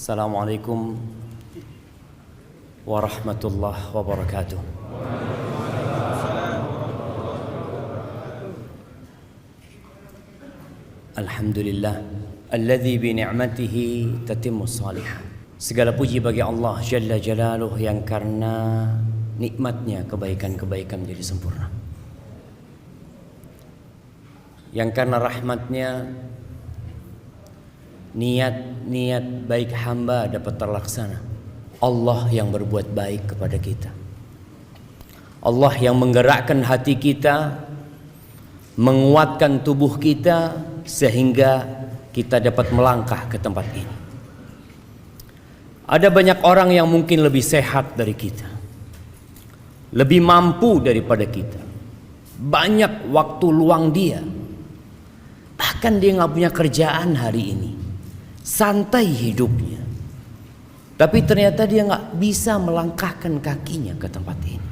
Assalamualaikum warahmatullahi wabarakatuh. Alhamdulillah alladzi bi ni'matihi tatimmus shalihat. Segala puji bagi Allah Jalla Jalaluh yang karena nikmatnya kebaikan-kebaikan menjadi sempurna. Yang karena rahmatnya niat-niat baik hamba dapat terlaksana. Allah yang berbuat baik kepada kita. Allah yang menggerakkan hati kita, menguatkan tubuh kita sehingga kita dapat melangkah ke tempat ini. Ada banyak orang yang mungkin lebih sehat dari kita, lebih mampu daripada kita, banyak waktu luang dia, bahkan dia nggak punya kerjaan hari ini, santai hidupnya, tapi ternyata dia nggak bisa melangkahkan kakinya ke tempat ini.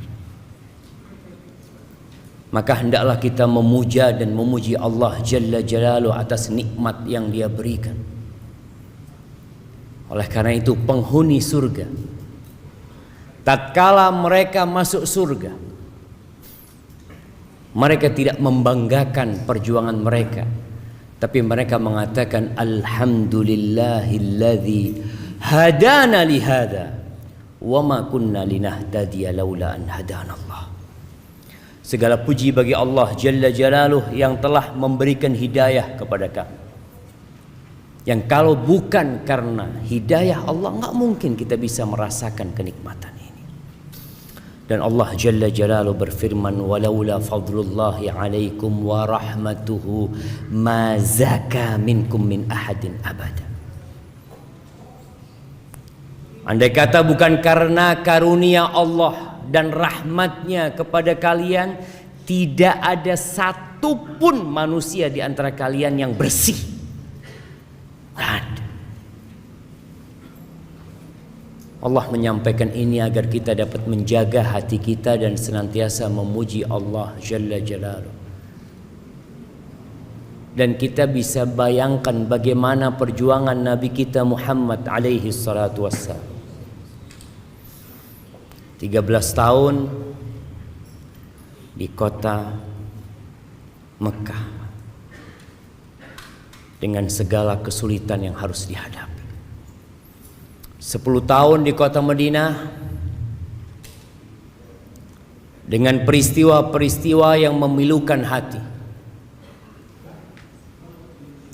Maka hendaklah kita memuja dan memuji Allah Jalla Jalaluhu atas nikmat yang Dia berikan. Oleh karena itu penghuni surga, tatkala mereka masuk surga, mereka tidak membanggakan perjuangan mereka, tapi mereka mengatakan alhamdulillahilladzi hadana lihada wa ma kunna linahtadiya laula an hadanallah. Segala puji bagi Allah Jalla Jalaluhu yang telah memberikan hidayah kepada kami, yang kalau bukan karena hidayah Allah nggak mungkin kita bisa merasakan kenikmatan ini. Dan Allah Jalla Jalaluhu berfirman, walaula fadlullahi alaikum wa rahmatuhu ma zaka minkum min ahadin abada. Andai kata bukan karena karunia Allah dan rahmatnya kepada kalian, tidak ada satupun manusia di antara kalian yang bersih. Ada. Allah menyampaikan ini agar kita dapat menjaga hati kita dan senantiasa memuji Allah Jalla Jalaluhu. Dan kita bisa bayangkan bagaimana perjuangan Nabi kita Muhammad alaihi salatu wassalam. 13 tahun di kota Mekah dengan segala kesulitan yang harus dihadapi. 10 tahun di kota Madinah dengan peristiwa-peristiwa yang memilukan hati.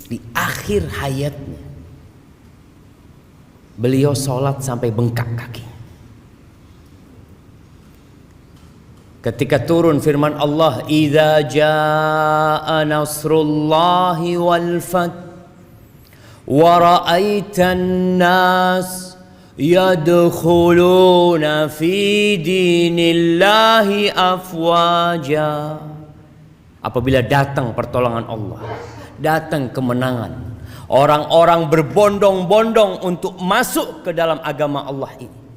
Di akhir hayatnya beliau sholat sampai bengkak kaki. Ketika turun firman Allah, idza jaa nasrullahi wal fath wa ra'aitan nas yadkhuluna fi dinillahi afwaja. Apabila datang pertolongan Allah, datang kemenangan, orang-orang berbondong-bondong untuk masuk ke dalam agama Allah ini.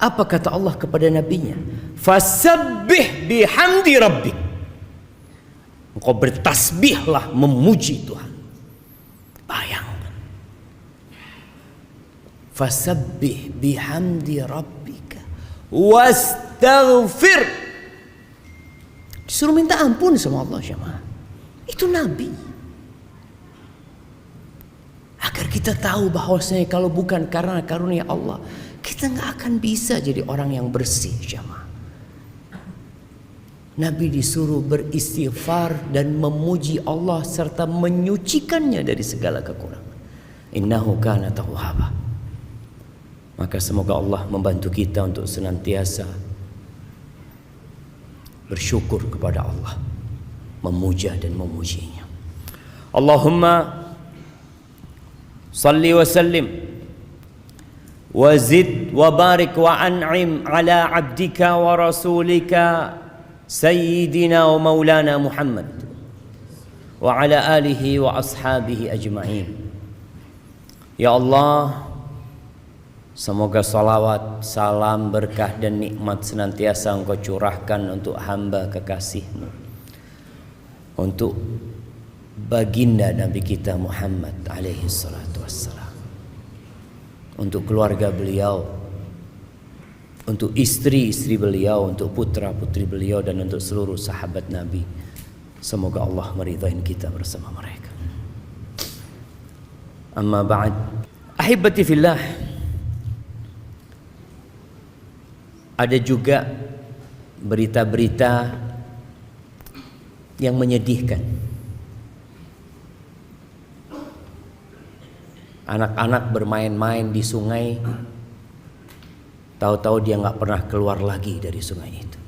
Apa kata Allah kepada nabinya? Fasabbih bihamdi rabbik. Engkau bertasbihlah memuji Tuhan. Bayangkan. Fasabbih bihamdi rabbika wastaghfir. Disuruh minta ampun sama Allah jemaah. Itu nabi. Agar kita tahu bahwasanya kalau bukan karena karunia Allah, kita nggak akan bisa jadi orang yang bersih jamaah. Nabi disuruh beristighfar dan memuji Allah serta menyucikannya dari segala kekurangan. Innahu kana tawwaba. Maka semoga Allah membantu kita untuk senantiasa bersyukur kepada Allah, memuja dan memujinya. Allahumma salli wa sallim wazid wa barik wa an'im ala abdika wa rasulika sayyidina wa maulana Muhammad wa ala alihi wa ashabihi ajma'in. Ya Allah, semoga salawat, salam, berkah dan nikmat senantiasa Engkau curahkan untuk hamba kekasih-Mu, untuk baginda Nabi kita Muhammad alaihi salatu wassalam. wassalam, untuk keluarga beliau, untuk istri-istri beliau, untuk putra-putri beliau, dan untuk seluruh sahabat Nabi. Semoga Allah meridai kita bersama mereka. Amma ba'd, ahibati fillah, ada juga berita-berita yang menyedihkan. Anak-anak bermain-main di sungai, tahu-tahu dia nggak pernah keluar lagi dari sungai itu.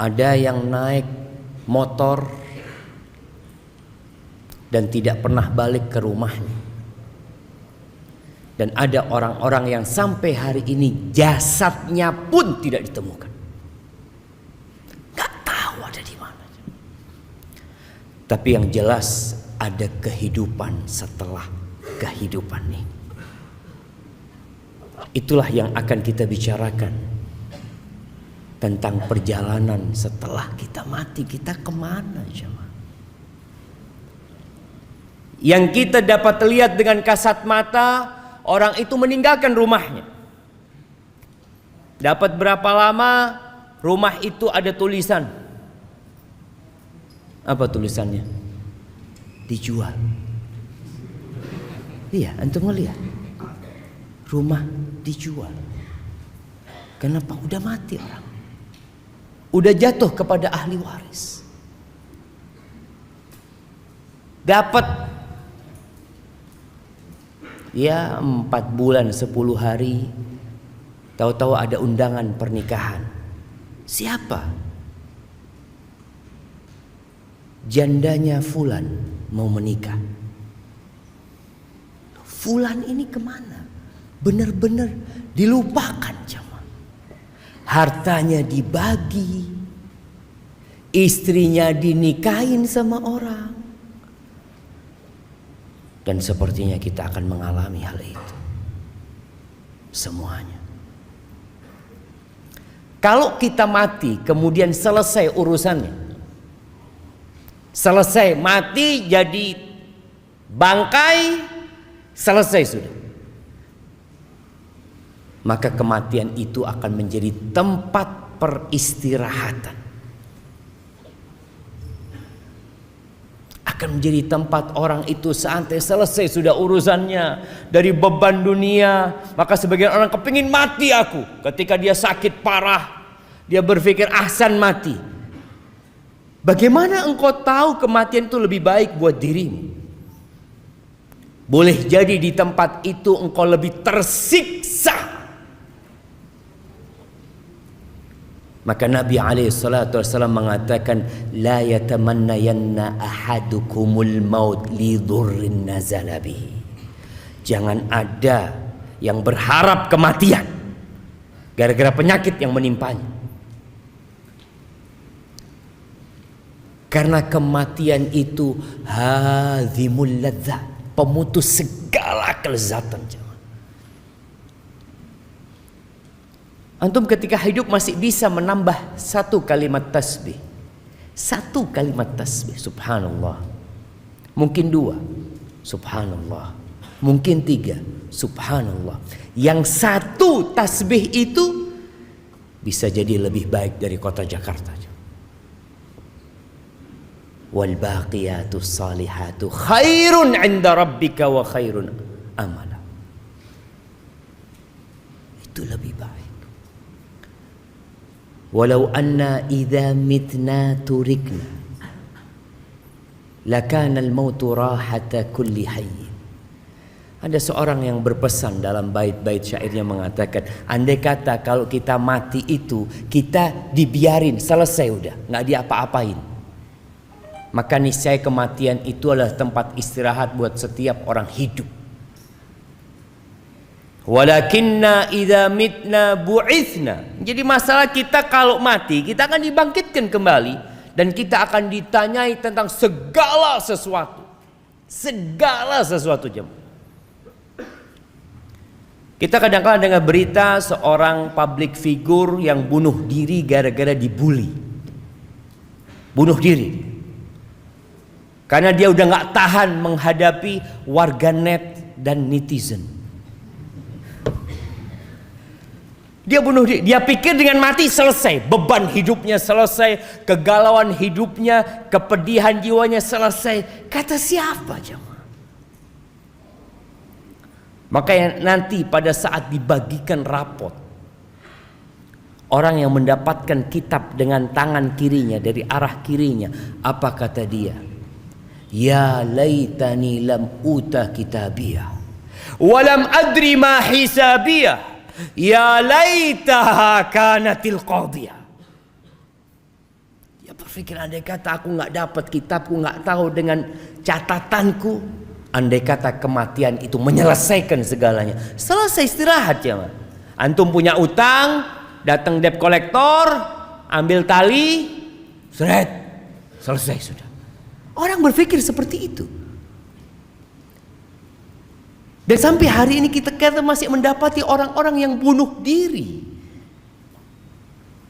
Ada yang naik motor dan tidak pernah balik ke rumahnya. Dan ada orang-orang yang sampai hari ini jasadnya pun tidak ditemukan. Gak tahu ada di mana. Tapi yang jelas ada kehidupan setelah kehidupan ini. Itulah yang akan kita bicarakan, tentang perjalanan setelah kita mati. Kita kemana, jemaah? Yang kita dapat lihat dengan kasat mata, orang itu meninggalkan rumahnya. Dapat berapa lama, rumah itu ada tulisan. Apa tulisannya? Dijual. Iya, antum melihat. Rumah dijual. Kenapa? Udah mati orang. Udah jatuh kepada ahli waris. Dapat ya 4 bulan 10 hari, tahu-tahu ada undangan pernikahan. Siapa? Jandanya Fulan mau menikah. Fulan ini kemana? Benar-benar dilupakan, jemaah. Hartanya dibagi, istrinya dinikahin sama orang. Dan sepertinya kita akan mengalami hal itu semuanya. Kalau kita mati kemudian selesai urusannya, selesai mati jadi bangkai, selesai sudah, maka kematian itu akan menjadi tempat peristirahatan, akan menjadi tempat orang itu santai, selesai sudah urusannya dari beban dunia. Maka sebagian orang kepingin mati aku. Ketika dia sakit parah, dia berpikir ahsan mati. Bagaimana engkau tahu kematian itu lebih baik buat dirimu? Boleh jadi di tempat itu engkau lebih tersiksa. Maka Nabi SAW mengatakan, la yatamannayanna ahadukumul maut li dhurrin nazala bihi. Jangan ada yang berharap kematian gara-gara penyakit yang menimpanya. Karena kematian itu hadzimul ladzat, pemutus segala kelezatan. Antum ketika hidup masih bisa menambah 1 kalimat tasbih. 1 kalimat tasbih, subhanallah. Mungkin 2, subhanallah. Mungkin 3, subhanallah. Yang 1 tasbih itu bisa jadi lebih baik dari kota Jakarta. Wal baqiyatus salihatu khairun 'inda rabbika wa khairun amala. Itu lebih baik. Walau anna idza mitna turikna lakana al-mautu rahata kulli hayy. Ada seorang yang berpesan dalam bait-bait syairnya mengatakan, andai kata kalau kita mati itu kita dibiarin selesai udah, nggak diapa-apain, maka niscaya kematian itu adalah tempat istirahat buat setiap orang hidup. Walakinna idza mitna bu'itsna. Jadi masalah kita kalau mati, kita akan dibangkitkan kembali dan kita akan ditanyai tentang segala sesuatu. Segala sesuatu, jemaah. Kita kadang-kadang dengar berita seorang public figure yang bunuh diri gara-gara dibully. Bunuh diri. Karena dia udah gak tahan menghadapi warganet dan netizen. Dia bunuh diri. Dia pikir dengan mati selesai. Beban hidupnya selesai. Kegalauan hidupnya, kepedihan jiwanya selesai. Kata siapa jemaah? Makanya nanti pada saat dibagikan rapot, orang yang mendapatkan kitab dengan tangan kirinya, dari arah kirinya, apa kata dia? Ya laitani lam uta kitabiyah walam adri ma hisabiyah ya laitaha kanatil qadiyah. Dia berpikir, andai kata aku gak dapat kitabku, gak tahu dengan catatanku, andai kata kematian itu menyelesaikan segalanya. Selesai, istirahat ya. Antum punya utang, datang debt collector, ambil tali, seret, selesai sudah. Orang berpikir seperti itu. Dan sampai hari ini kita masih mendapati orang-orang yang bunuh diri.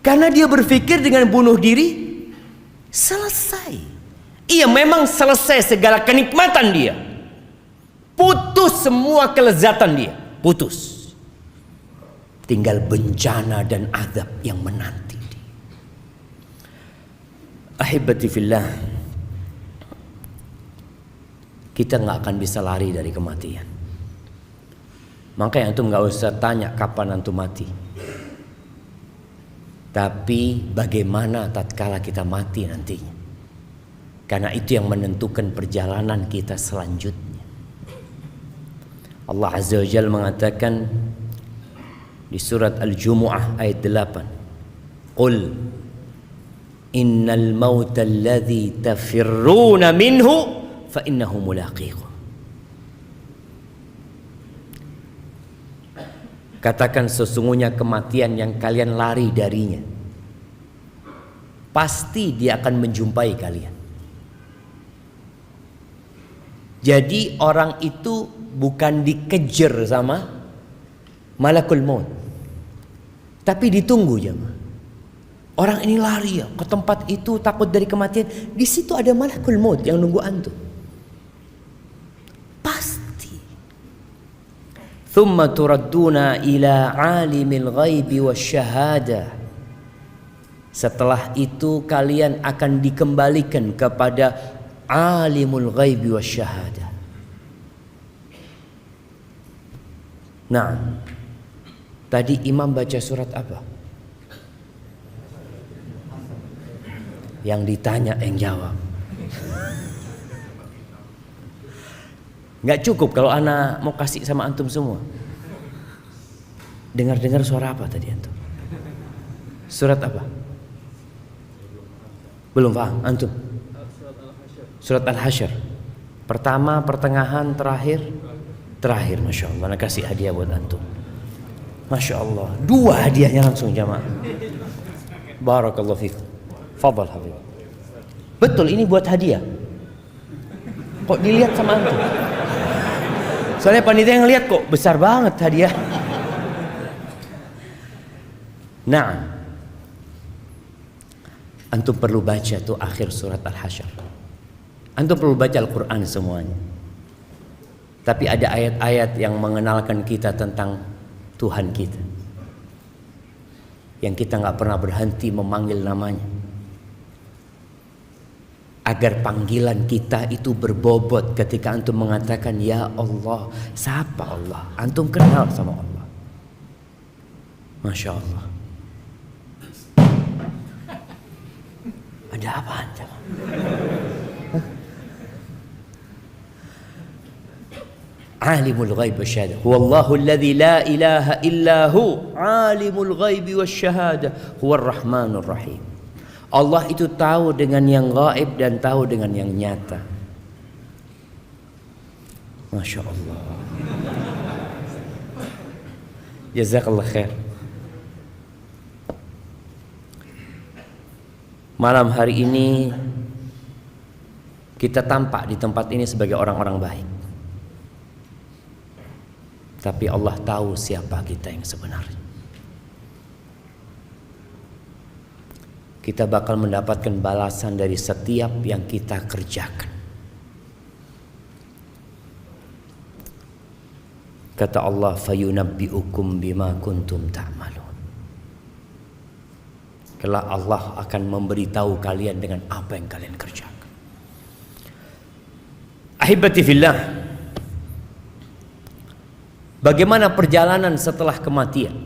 Karena dia berpikir dengan bunuh diri selesai. Iya, memang selesai segala kenikmatan dia. Putus semua kelezatan dia, putus. Tinggal bencana dan azab yang menanti dia. Ahibati fillah, kita gak akan bisa lari dari kematian. Makanya antum gak usah tanya kapan antum mati, tapi bagaimana tatkala kita mati nantinya. Karena itu yang menentukan perjalanan kita selanjutnya. Allah Azza wa Jalla mengatakan di surat Al-Jumu'ah ayat 8, Qul innal mauta alladhi tafirruna minhu fa innahu mulaqikum. Katakan, sesungguhnya kematian yang kalian lari darinya, pasti dia akan menjumpai kalian. Jadi orang itu bukan dikejar sama malakul maut, tapi ditunggu jemaah. Orang ini lari ya ke tempat itu, takut dari kematian. Di situ ada malakul maut yang nunggu antum. Pasti. Thumma turadduna ila alimil ghaibi wasyahadah. Setelah itu kalian akan dikembalikan kepada alimul ghaibi wasyahadah. Nah, tadi imam baca surat apa? Yang ditanya yang jawab. Nggak cukup kalau ana mau kasih sama antum semua. Dengar-dengar suara apa tadi antum? Surat apa? Belum paham antum? Surat Al-Hasyr. Pertama, pertengahan, terakhir. Terakhir, Masya Allah. Ana kasih hadiah buat antum. Masya Allah. 2 hadiahnya langsung jamaah. Barakallahu fikum. Fadal Habib. Betul, ini buat hadiah. Kok dilihat sama antum? Soalnya panitia yang lihat kok besar banget hadiah. Nah, antum perlu baca tuh akhir surat Al-Hasyr. Antum perlu baca Al-Quran semuanya. Tapi ada ayat-ayat yang mengenalkan kita tentang Tuhan kita, yang kita gak pernah berhenti memanggil namanya, agar panggilan kita itu berbobot ketika antum mengatakan ya Allah. Siapa Allah? Antum kenal sama Allah. Masya Allah. Ada apaan? Alimul ghaib wasyahadah. Huwallahu alladzi la ilaha illahu alimul ghaib wasyahadah huwar rahmanur rahim. Allah itu tahu dengan yang gaib dan tahu dengan yang nyata. Masya Allah. Jazakallah khair. Malam hari ini kita tampak di tempat ini sebagai orang-orang baik, tapi Allah tahu siapa kita yang sebenarnya. Kita bakal mendapatkan balasan dari setiap yang kita kerjakan. Kata Allah, fayunabbi'ukum bima kuntum ta'malun. Kelak Allah akan memberitahu kalian dengan apa yang kalian kerjakan. Ahibati fillah, bagaimana perjalanan setelah kematian?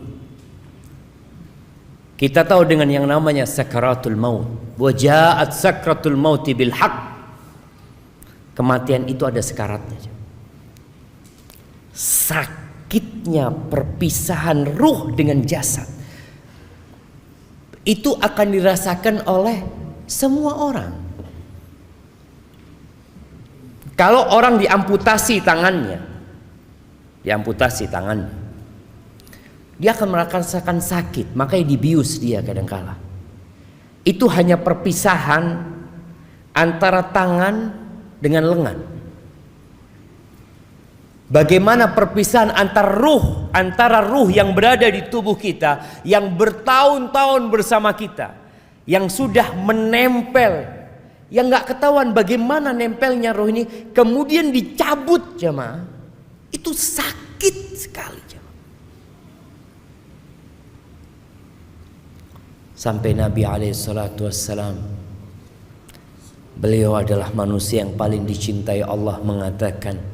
Kita tahu dengan yang namanya sakaratul maut. Wa ja'at sakratul mauti bil haqq. Kematian itu ada sekaratnya. Sakitnya perpisahan ruh dengan jasad itu akan dirasakan oleh semua orang. Kalau orang diamputasi tangannya, dia akan merasakan sakit, makanya dibius dia kadangkala. Itu hanya perpisahan antara tangan dengan lengan. Bagaimana perpisahan antara ruh yang berada di tubuh kita, yang bertahun-tahun bersama kita, yang sudah menempel, yang gak ketahuan bagaimana nempelnya ruh ini, kemudian dicabut jemaah, itu sakit sekali. Sampai Nabi SAW, beliau adalah manusia yang paling dicintai Allah, mengatakan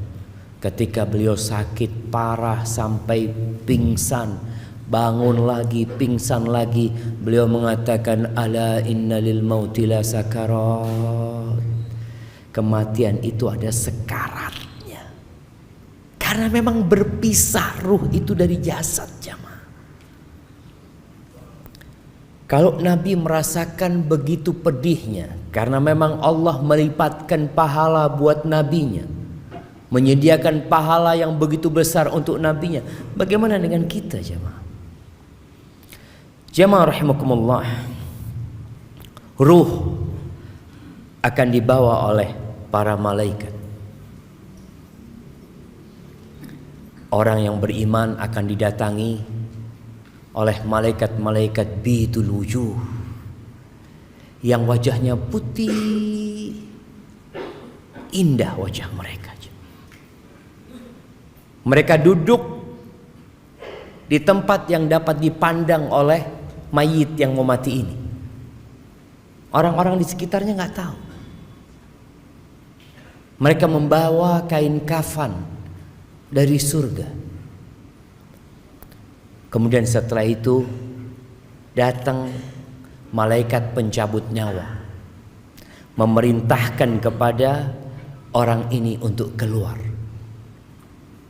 ketika beliau sakit parah sampai pingsan, bangun lagi, pingsan lagi, beliau mengatakan, ala inna lil mauti la sakarat. Kematian itu ada sekaratnya. Karena memang berpisah ruh itu dari jasad, jamaah. Kalau Nabi merasakan begitu pedihnya, karena memang Allah melipatkan pahala buat nabinya, menyediakan pahala yang begitu besar untuk nabinya, bagaimana dengan kita jemaah? Jemaah rahimakumullah, ruh akan dibawa oleh para malaikat. Orang yang beriman akan didatangi oleh malaikat-malaikat bidul wujuh, yang wajahnya putih, indah wajah mereka. Mereka duduk di tempat yang dapat dipandang oleh mayit yang mau mati ini. Orang-orang di sekitarnya nggak tahu. Mereka membawa kain kafan dari surga. Kemudian setelah itu datang malaikat pencabut nyawa, memerintahkan kepada orang ini untuk keluar,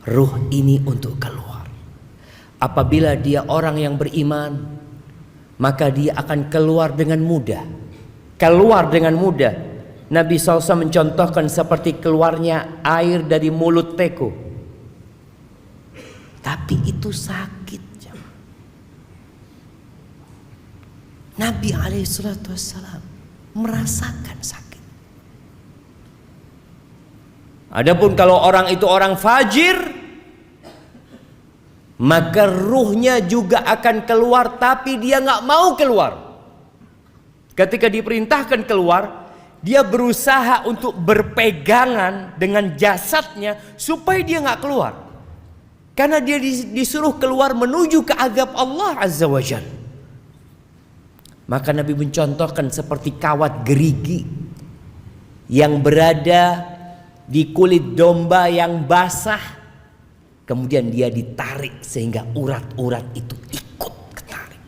ruh ini untuk keluar. Apabila dia orang yang beriman, maka dia akan keluar dengan mudah. Keluar dengan mudah. Nabi SAW mencontohkan seperti keluarnya air dari mulut teko. Tapi itu sakit. Nabi SAW merasakan sakit. Adapun kalau orang itu orang fajir, maka ruhnya juga akan keluar, tapi dia nggak mau keluar. Ketika diperintahkan keluar, dia berusaha untuk berpegangan dengan jasadnya supaya dia nggak keluar, karena dia disuruh keluar menuju ke azab Allah Azza wa Jalla. Maka Nabi mencontohkan seperti kawat gerigi yang berada di kulit domba yang basah, kemudian dia ditarik sehingga urat-urat itu ikut ketarik.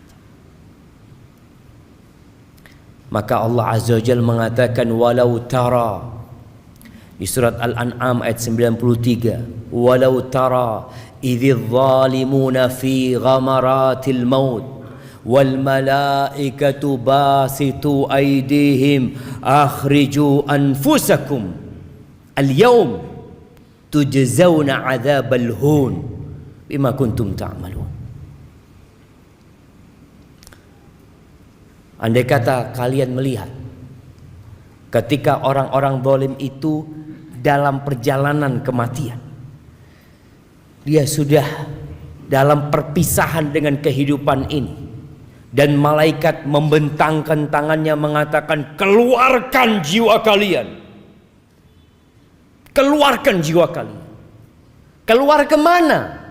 Maka Allah Azza wa Jalla mengatakan, walau tara, di surat Al-An'am ayat 93, walau tara idz zalimuna fi ghamaratil maut wal malaikatu basitu aydihim akhriju anfusakum al yawm tujzauna adzabal hun bima kuntum ta'malun. Andai kata kalian melihat ketika orang-orang zalim itu dalam perjalanan kematian, dia sudah dalam perpisahan dengan kehidupan ini, dan malaikat membentangkan tangannya mengatakan, keluarkan jiwa kalian. Keluarkan jiwa kalian. Keluar kemana?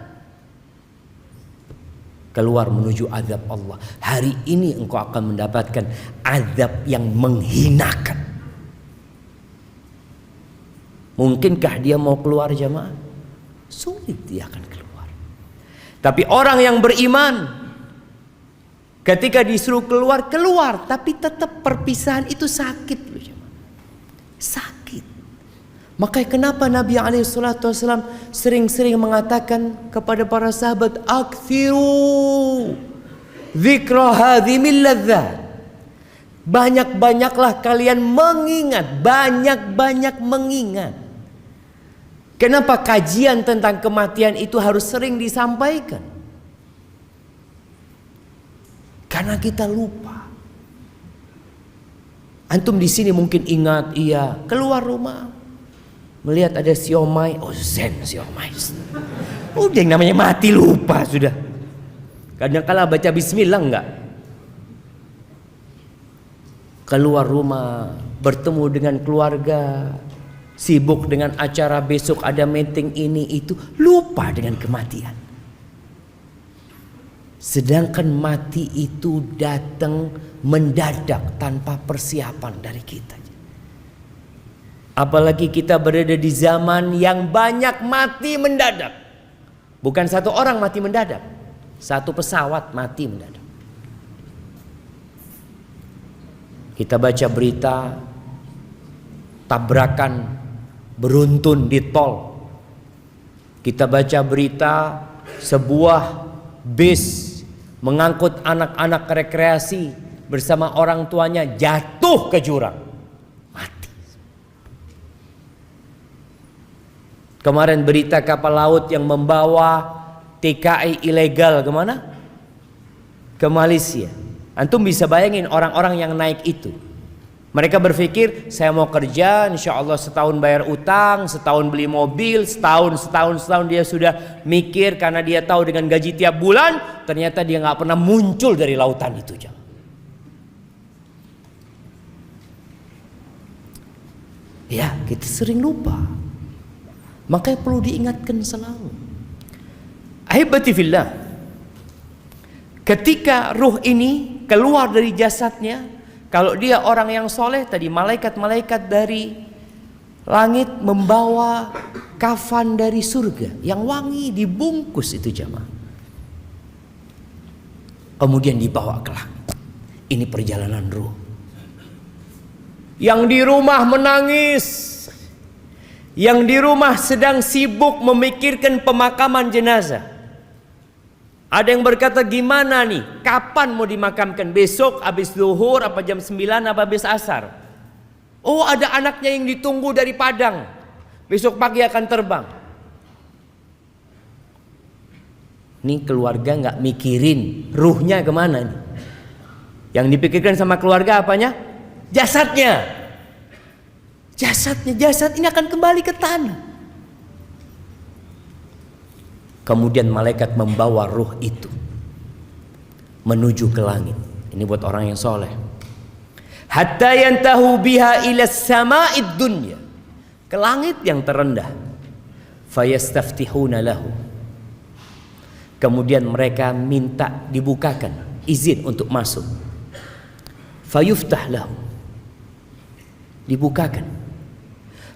keluar menuju azab Allah. Hari ini engkau akan mendapatkan azab yang menghinakan. Mungkinkah dia mau keluar jamaah? Sulit dia akan keluar. Tapi orang yang beriman, ketika disuruh keluar, keluar. Tapi tetap perpisahan itu sakit loh jamaah. Sakit. Makanya kenapa Nabi SAW sering-sering mengatakan kepada para sahabat, aktsiru dzikra hadhimil ladzat. Banyak-banyaklah kalian mengingat, banyak-banyak mengingat. Kenapa kajian tentang kematian itu harus sering disampaikan? Karena kita lupa. Antum di sini mungkin ingat, iya, keluar rumah melihat ada siomay, oh zen siomay. Udah yang namanya mati lupa sudah. Kadang-kala baca bismillah enggak. Keluar rumah, bertemu dengan keluarga, sibuk dengan acara besok ada meeting ini itu, lupa dengan kematian. Sedangkan mati itu datang mendadak tanpa persiapan dari kita. Apalagi kita berada di zaman yang banyak mati mendadak. Bukan satu orang mati mendadak, satu pesawat mati mendadak. Kita baca berita tabrakan beruntun di tol. Kita baca berita sebuah bis mengangkut anak-anak rekreasi bersama orang tuanya jatuh ke jurang, mati. Kemarin berita kapal laut yang membawa TKI ilegal kemana? Ke Malaysia. Antum bisa bayangin orang-orang yang naik itu. Mereka berpikir, saya mau kerja, insya Allah setahun bayar utang, setahun beli mobil, setahun dia sudah mikir karena dia tahu dengan gaji tiap bulan, ternyata dia nggak pernah muncul dari lautan itu. Ya, kita sering lupa. Makanya perlu diingatkan selalu. Ahibati fillah, ketika ruh ini keluar dari jasadnya, kalau dia orang yang soleh tadi, malaikat-malaikat dari langit membawa kafan dari surga yang wangi, dibungkus itu jamaah. Kemudian dibawa ke langit. Ini perjalanan ruh. Yang di rumah menangis, yang di rumah sedang sibuk memikirkan pemakaman jenazah. Ada yang berkata, gimana nih, kapan mau dimakamkan? Besok habis zuhur, apa jam 9, apa habis asar? Oh, ada anaknya yang ditunggu dari Padang, besok pagi akan terbang. Nih keluarga nggak mikirin ruhnya kemana nih. Yang dipikirkan sama keluarga apanya? Jasadnya. Jasad ini akan kembali ke tanah. Kemudian malaikat membawa ruh itu menuju ke langit. Ini buat orang yang soleh. Hatta yantahu biha ila sama'id dunya, ke langit yang terendah. Fayastaftihuna lahu, kemudian mereka minta dibukakan izin untuk masuk. Fayuftah lahu, dibukakan.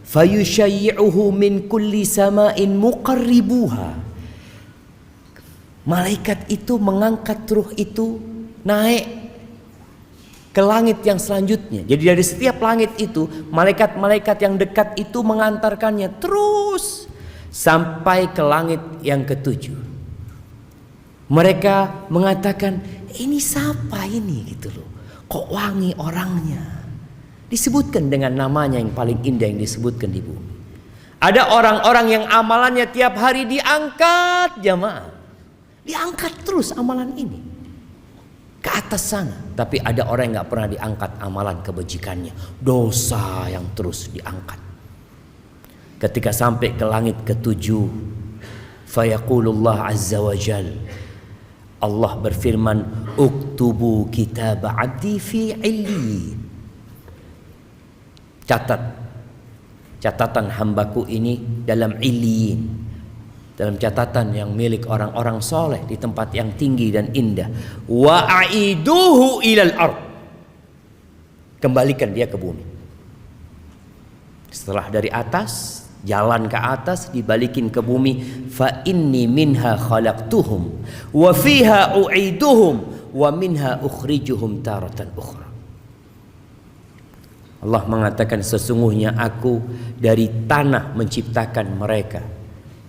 Fayushayyi'uhu min kulli sama'in muqarribuha, malaikat itu mengangkat ruh itu naik ke langit yang selanjutnya. Jadi dari setiap langit itu, malaikat-malaikat yang dekat itu mengantarkannya terus sampai ke langit yang ketujuh. Mereka mengatakan, ini siapa ini gitu loh, kok wangi orangnya. Disebutkan dengan namanya yang paling indah yang disebutkan di bumi. Ada orang-orang yang amalannya tiap hari diangkat jamaah. Diangkat terus amalan ini ke atas sana. Tapi ada orang yang gak pernah diangkat amalan kebajikannya, dosa yang terus diangkat. Ketika sampai ke langit ketujuh, fayaqulullah azza wa jal, Allah berfirman, uktubu kitab abdi fi illiyin, catatan hambaku ini dalam illiyin. dalam catatan yang milik orang-orang soleh di tempat yang tinggi dan indah. Wa aiduhu ilal ard, kembalikan dia ke bumi. Setelah dari atas, jalan ke atas, dibalikin ke bumi. Fa inni minha khalaqtuhum wa fiha u'iduhum wa minha ukhrijuhum taratan ukhra. Allah mengatakan, sesungguhnya aku dari tanah menciptakan mereka,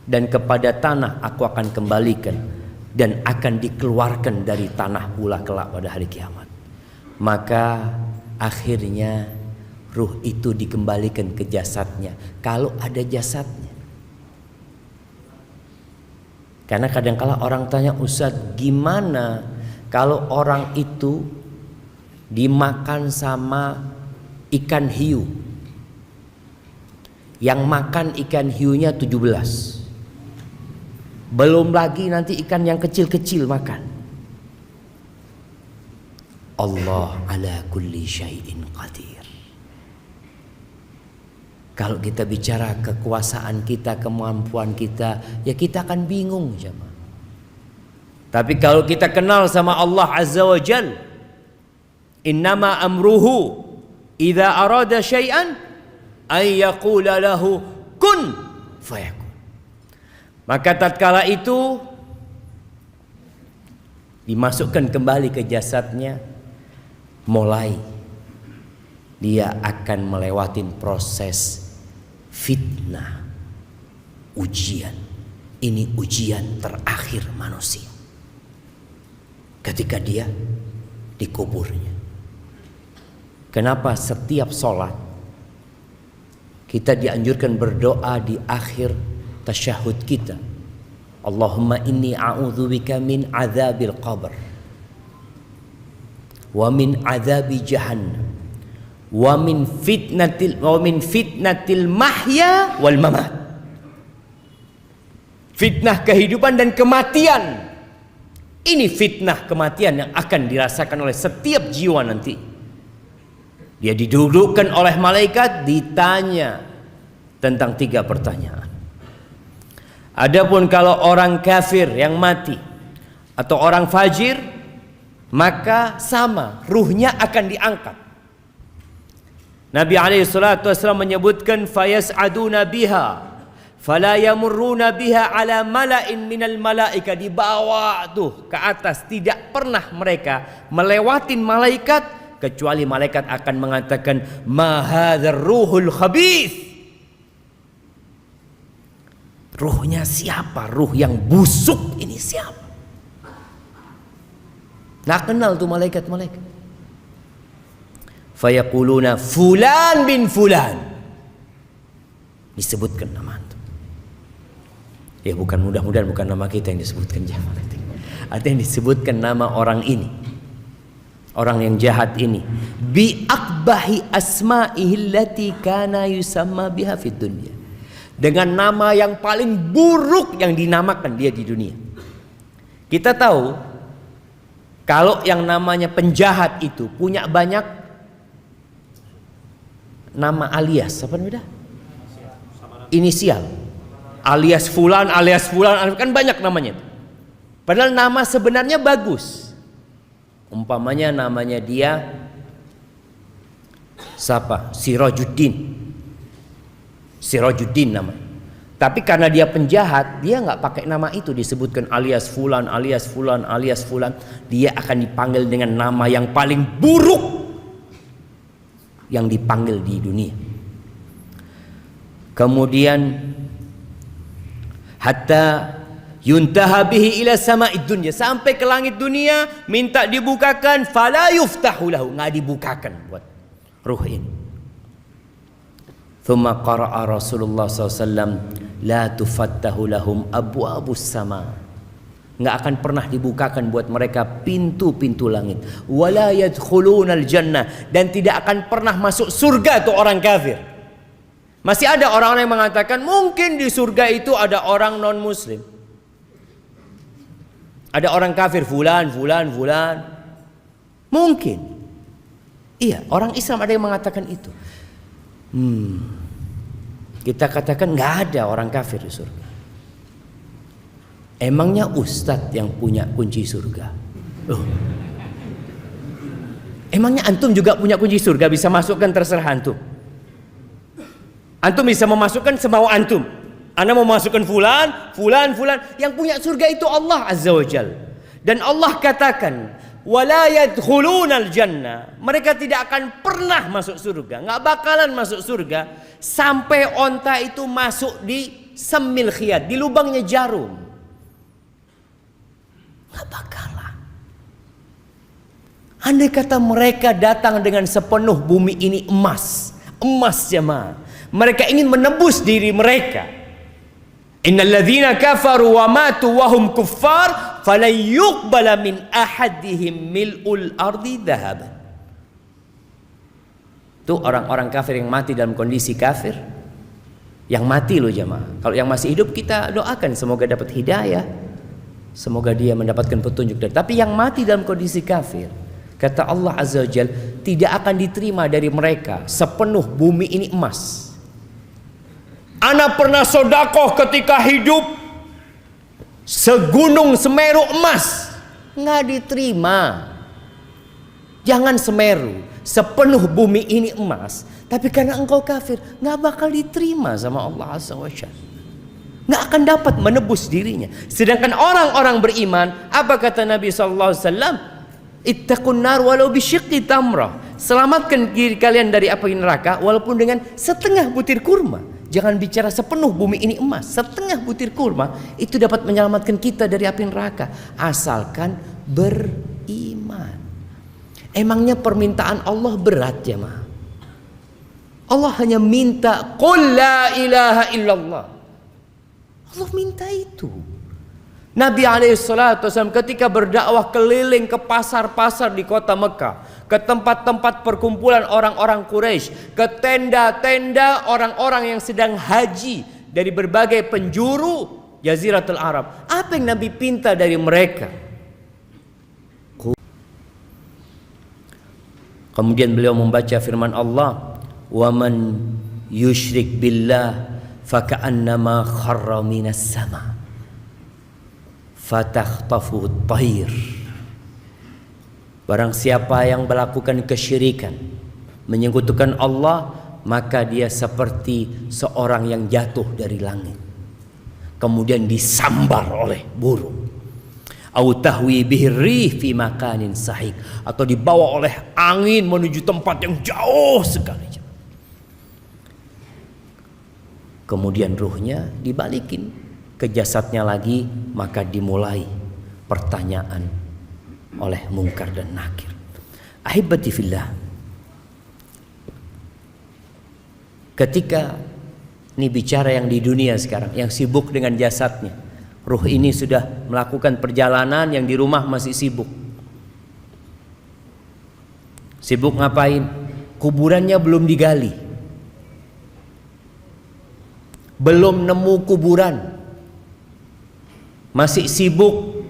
dan kepada tanah aku akan kembalikan, dan akan dikeluarkan dari tanah pula kelak pada hari kiamat. Maka akhirnya ruh itu dikembalikan ke jasadnya, kalau ada jasadnya. Karena kadang-kala orang tanya, Ustadz, gimana kalau orang itu dimakan sama ikan hiu? Yang makan ikan hiunya 17, belum lagi nanti ikan yang kecil-kecil makan. Allah ala kulli syai'in qadir. Kalau kita bicara kekuasaan kita, kemampuan kita, ya kita akan bingung jemaah. Tapi kalau kita kenal sama Allah Azza wa Jal, innama amruhu idza arada syai'an ay yaqula lahu kun fayakun. Maka tatkala itu dimasukkan kembali ke jasadnya, mulai dia akan melewati proses fitnah, ujian. Ini ujian terakhir manusia ketika dia dikuburnya. Kenapa setiap sholat kita dianjurkan berdoa di akhir tasyahud kita, Allahumma inni a'udzubika min adzabil qabr wa min adzabi jahannam wa min fitnatil mahya wal mamat. Fitnah kehidupan dan kematian. Ini fitnah kematian yang akan dirasakan oleh setiap jiwa nanti. Dia didudukkan oleh malaikat, ditanya tentang 3 pertanyaan. Adapun kalau orang kafir yang mati atau orang fajir, maka sama, ruhnya akan diangkat. Nabi SAW menyebutkan, fayas'aduna biha fala yamurruna biha ala mala'in minal malaika. Dibawa tuh ke atas, tidak pernah mereka melewatin malaikat kecuali malaikat akan mengatakan, ma hadzal ruhul khabith. Ruhnya siapa? Ruh yang busuk ini siapa? Nggak kenal tuh malaikat-malaikat. Fayaquluna fulan bin fulan. Disebutkan nama itu. Ya bukan, mudah-mudahan bukan nama kita yang disebutkan jamaah. Artinya disebutkan nama orang ini. Orang yang jahat ini. Bi akbahi asma'ihi allati kana yusamma biha fid dunya. Dengan nama yang paling buruk yang dinamakan dia di dunia. Kita tahu kalau yang namanya penjahat itu punya banyak nama alias, apa namanya? Inisial. Alias fulan, kan banyak namanya. Padahal nama sebenarnya bagus. Umpamanya namanya dia siapa? Sirajuddin namanya. Tapi karena dia penjahat, dia nggak pakai nama itu, disebutkan alias fulan, alias fulan, alias fulan. Dia akan dipanggil dengan nama yang paling buruk yang dipanggil di dunia. Kemudian hatta yuntaha bihi ila sama'id dunya, sampai ke langit dunia minta dibukakan, fala yuftahu lahu, nggak dibukakan buat ruh ini. Thumma qara'a Rasulullah SAW, la tufattahu lahum abwabus sama, nggak akan pernah dibukakan buat mereka pintu-pintu langit. Wala yadkhulunal jannah, dan tidak akan pernah masuk surga tuh orang kafir. Masih ada orang-orang yang mengatakan mungkin di surga itu ada orang non muslim, ada orang kafir, fulan. Mungkin. Iya, orang Islam ada yang mengatakan itu. Kita katakan nggak ada orang kafir di surga. Emangnya ustadz yang punya kunci surga? Oh. Emangnya antum juga punya kunci surga, bisa masukkan terserah antum? Antum bisa memasukkan semau antum. Anda mau masukkan fulan. Yang punya surga itu Allah Azza wa Jal. Dan Allah katakan, wala yadkhulunal jannah. Mereka tidak akan pernah masuk surga, nggak bakalan masuk surga sampai onta itu masuk di semil khiyat, di lubangnya jarum. Nggak bakalan. Andai kata mereka datang dengan sepenuh bumi ini emas jemaah, mereka ingin menebus diri mereka. Innal ladzina kafaru wa matu wa hum kuffar falan yuqbala min ahadihim mil'ul ardi dhahaban. Itu orang-orang kafir yang mati dalam kondisi kafir. Yang mati loh jemaah. Kalau yang masih hidup kita doakan semoga dapat hidayah, semoga dia mendapatkan petunjuk. Tapi yang mati dalam kondisi kafir, kata Allah Azza wa Jalla, tidak akan diterima dari mereka sepenuh bumi ini emas. Ana pernah sodakoh ketika hidup segunung Semeru emas, nggak diterima. Jangan Semeru, sepenuh bumi ini emas, tapi karena engkau kafir, nggak bakal diterima sama Allah Azza wa Jalla. Nggak akan dapat menebus dirinya. Sedangkan orang-orang beriman, apa kata Nabi SAW? Ittaqun nar walau bisyiqqi tamrah. Selamatkan diri kalian dari api neraka walaupun dengan setengah butir kurma. Jangan bicara sepenuh bumi ini emas, setengah butir kurma itu dapat menyelamatkan kita dari api neraka, asalkan beriman. Emangnya permintaan Allah berat ya ma? Allah hanya minta qul la ilaha illallah. Allah minta itu. Nabi SAW ketika berdakwah keliling ke pasar-pasar di kota Mekah, ke tempat-tempat perkumpulan orang-orang Quraisy, ke tenda-tenda orang-orang yang sedang haji dari berbagai penjuru Jaziratul Arab. Apa yang Nabi pinta dari mereka? Kemudian beliau membaca firman Allah, "Wa man yusyrik billah faka'annama kharra minas sama fatakhtafu at-tayr." Barang siapa yang melakukan kesyirikan, menyekutukan Allah, maka dia seperti seorang yang jatuh dari langit, kemudian disambar oleh burung. Au tahwi bihi rih fi makanin sahik, atau dibawa oleh angin menuju tempat yang jauh sekali. Kemudian ruhnya dibalikin ke jasadnya lagi, maka dimulai pertanyaan oleh Munkar dan Nakir. Ahibati fillah, ketika ini bicara yang di dunia sekarang, yang sibuk dengan jasadnya, ruh ini sudah melakukan perjalanan, yang di rumah masih sibuk. Sibuk ngapain? Kuburannya belum digali, belum nemu kuburan, masih sibuk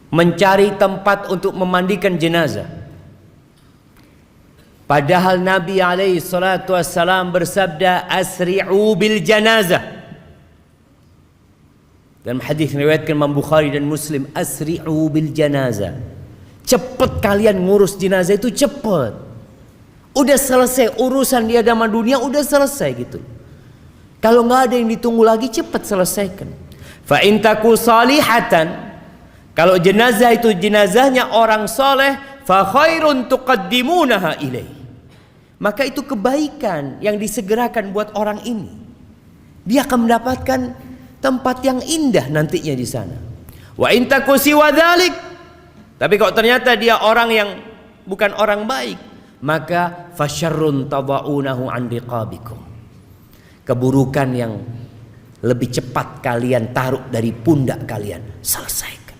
mencari tempat untuk memandikan jenazah. Padahal Nabi SAW bersabda, asri'u bil janazah. Dalam hadis riwayatkan Imam Bukhari dan Muslim, asri'u bil janazah. Cepat kalian ngurus jenazah itu, cepat. Udah selesai urusan di agama dunia, udah selesai gitu. Kalau nggak ada yang ditunggu lagi, cepat selesaikan. Fa in taku salihatan, kalau jenazah itu jenazahnya orang soleh, fa khairun tuqaddimunaha ilaih, maka itu kebaikan yang disegerakan buat orang ini. Dia akan mendapatkan tempat yang indah nantinya di sana. Wa in taku siwa dzalik, tapi kalau ternyata dia orang yang bukan orang baik, maka fasyarrun tadaunahu an riqabikum, keburukan yang lebih cepat kalian taruh dari pundak kalian, selesaikan.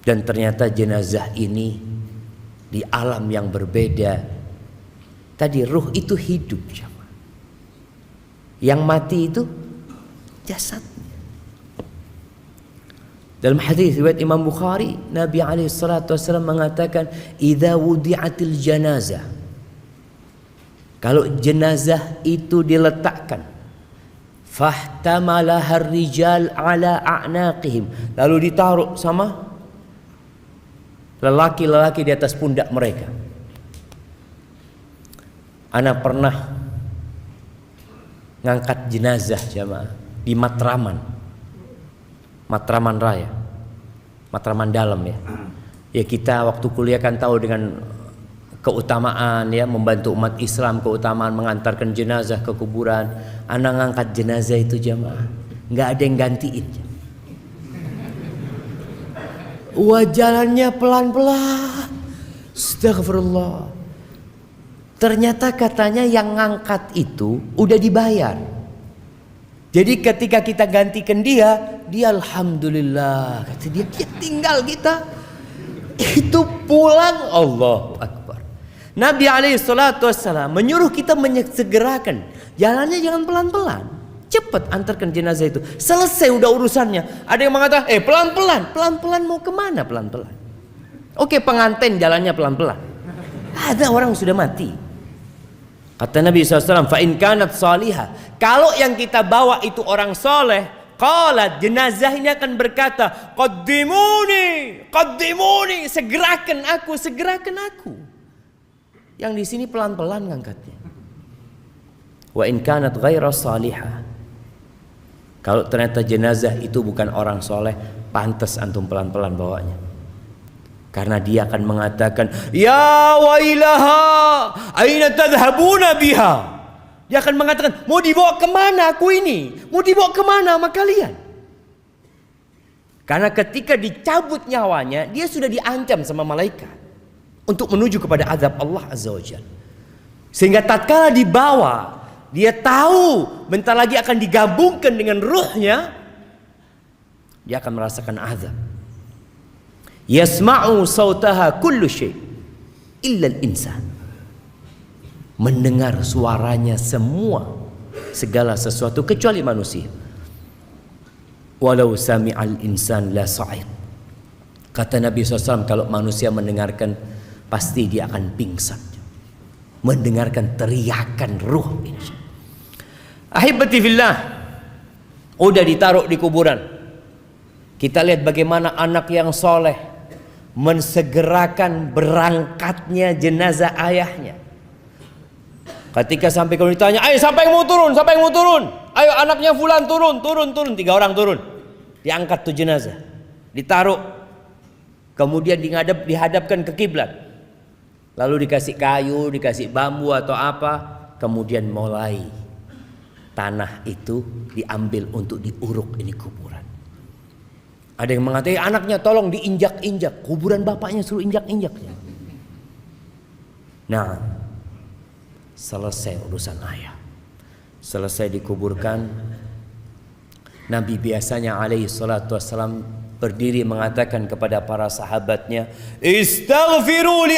Dan ternyata jenazah ini di alam yang berbeda. Tadi ruh itu hidup, yang mati itu jasadnya. Dalam hadis riwayat Imam Bukhari, Nabi SAW mengatakan, idza wudi'atil janazah, kalau jenazah itu diletakkan, Fahtamalaha ar-rijal ala a'naqihim. Lalu ditaruh sama lelaki-lelaki di atas pundak mereka. Ana pernah ngangkat jenazah jamaah di Matraman. Matraman Raya. Matraman dalam ya. Ya kita waktu kuliah kan tahu dengan keutamaan ya membantu umat Islam, keutamaan mengantarkan jenazah ke kuburan. Ana ngangkat jenazah itu jamaah, nggak ada yang gantiin. Wah jalannya pelan-pelan. Astagfirullah. Ternyata katanya yang ngangkat itu udah dibayar. Jadi ketika kita gantikan dia alhamdulillah kata dia tinggal kita itu pulang. Allahu Akbar. Nabi SAW menyuruh kita menyegerakan jalannya, jangan pelan-pelan, cepat antarkan jenazah itu, selesai udah urusannya. Ada yang mengatakan pelan-pelan mau kemana pelan-pelan? Oke, pengantin jalannya pelan-pelan, ada orang sudah mati. Kata Nabi SAW, fa in kanat salihah, kalau yang kita bawa itu orang soleh, qalat, jenazah ini akan berkata, qaddimuni, segerakan aku. Yang di sini pelan-pelan ngangkatnya. Wa in kanat ghaira salihah, kalau ternyata jenazah itu bukan orang soleh, pantas antum pelan-pelan bawanya. Karena dia akan mengatakan, ya wailaha, aina tadhhabuna biha. Dia akan mengatakan, mau dibawa kemana aku ini? Mau dibawa kemana sama kalian? Karena ketika dicabut nyawanya, dia sudah diancam sama malaikat untuk menuju kepada azab Allah Azza wa Jalla. Sehingga tatkala dibawa, dia tahu bentar lagi akan digabungkan dengan ruhnya, dia akan merasakan azab. Yasma'u sautaha kullu syai' illa al-insan. Mendengar suaranya segala sesuatu kecuali manusia. Walau sami'al insan la sa'id. Kata Nabi SAW, kalau manusia mendengarkan pasti dia akan pingsan. Mendengarkan teriakan ruh ini. Ahibati fillah, udah ditaruh di kuburan. Kita lihat bagaimana anak yang soleh mensegerakan berangkatnya jenazah ayahnya. Ketika sampai kalau ditanya, ayo siapa yang mau turun? Ayo anaknya fulan turun. 3 orang turun. Diangkat tuh jenazah, ditaruh, kemudian dihadapkan ke kiblat. Lalu dikasih kayu, dikasih bambu atau apa, kemudian mulai tanah itu diambil untuk diuruk ini kuburan. Ada yang mengatakan anaknya tolong diinjak-injak, kuburan bapaknya suruh injak-injak. Nah, selesai urusan ayah, selesai dikuburkan. Nabi biasanya alaihi salatu wassalam berdiri mengatakan kepada para sahabatnya, istaghfiru li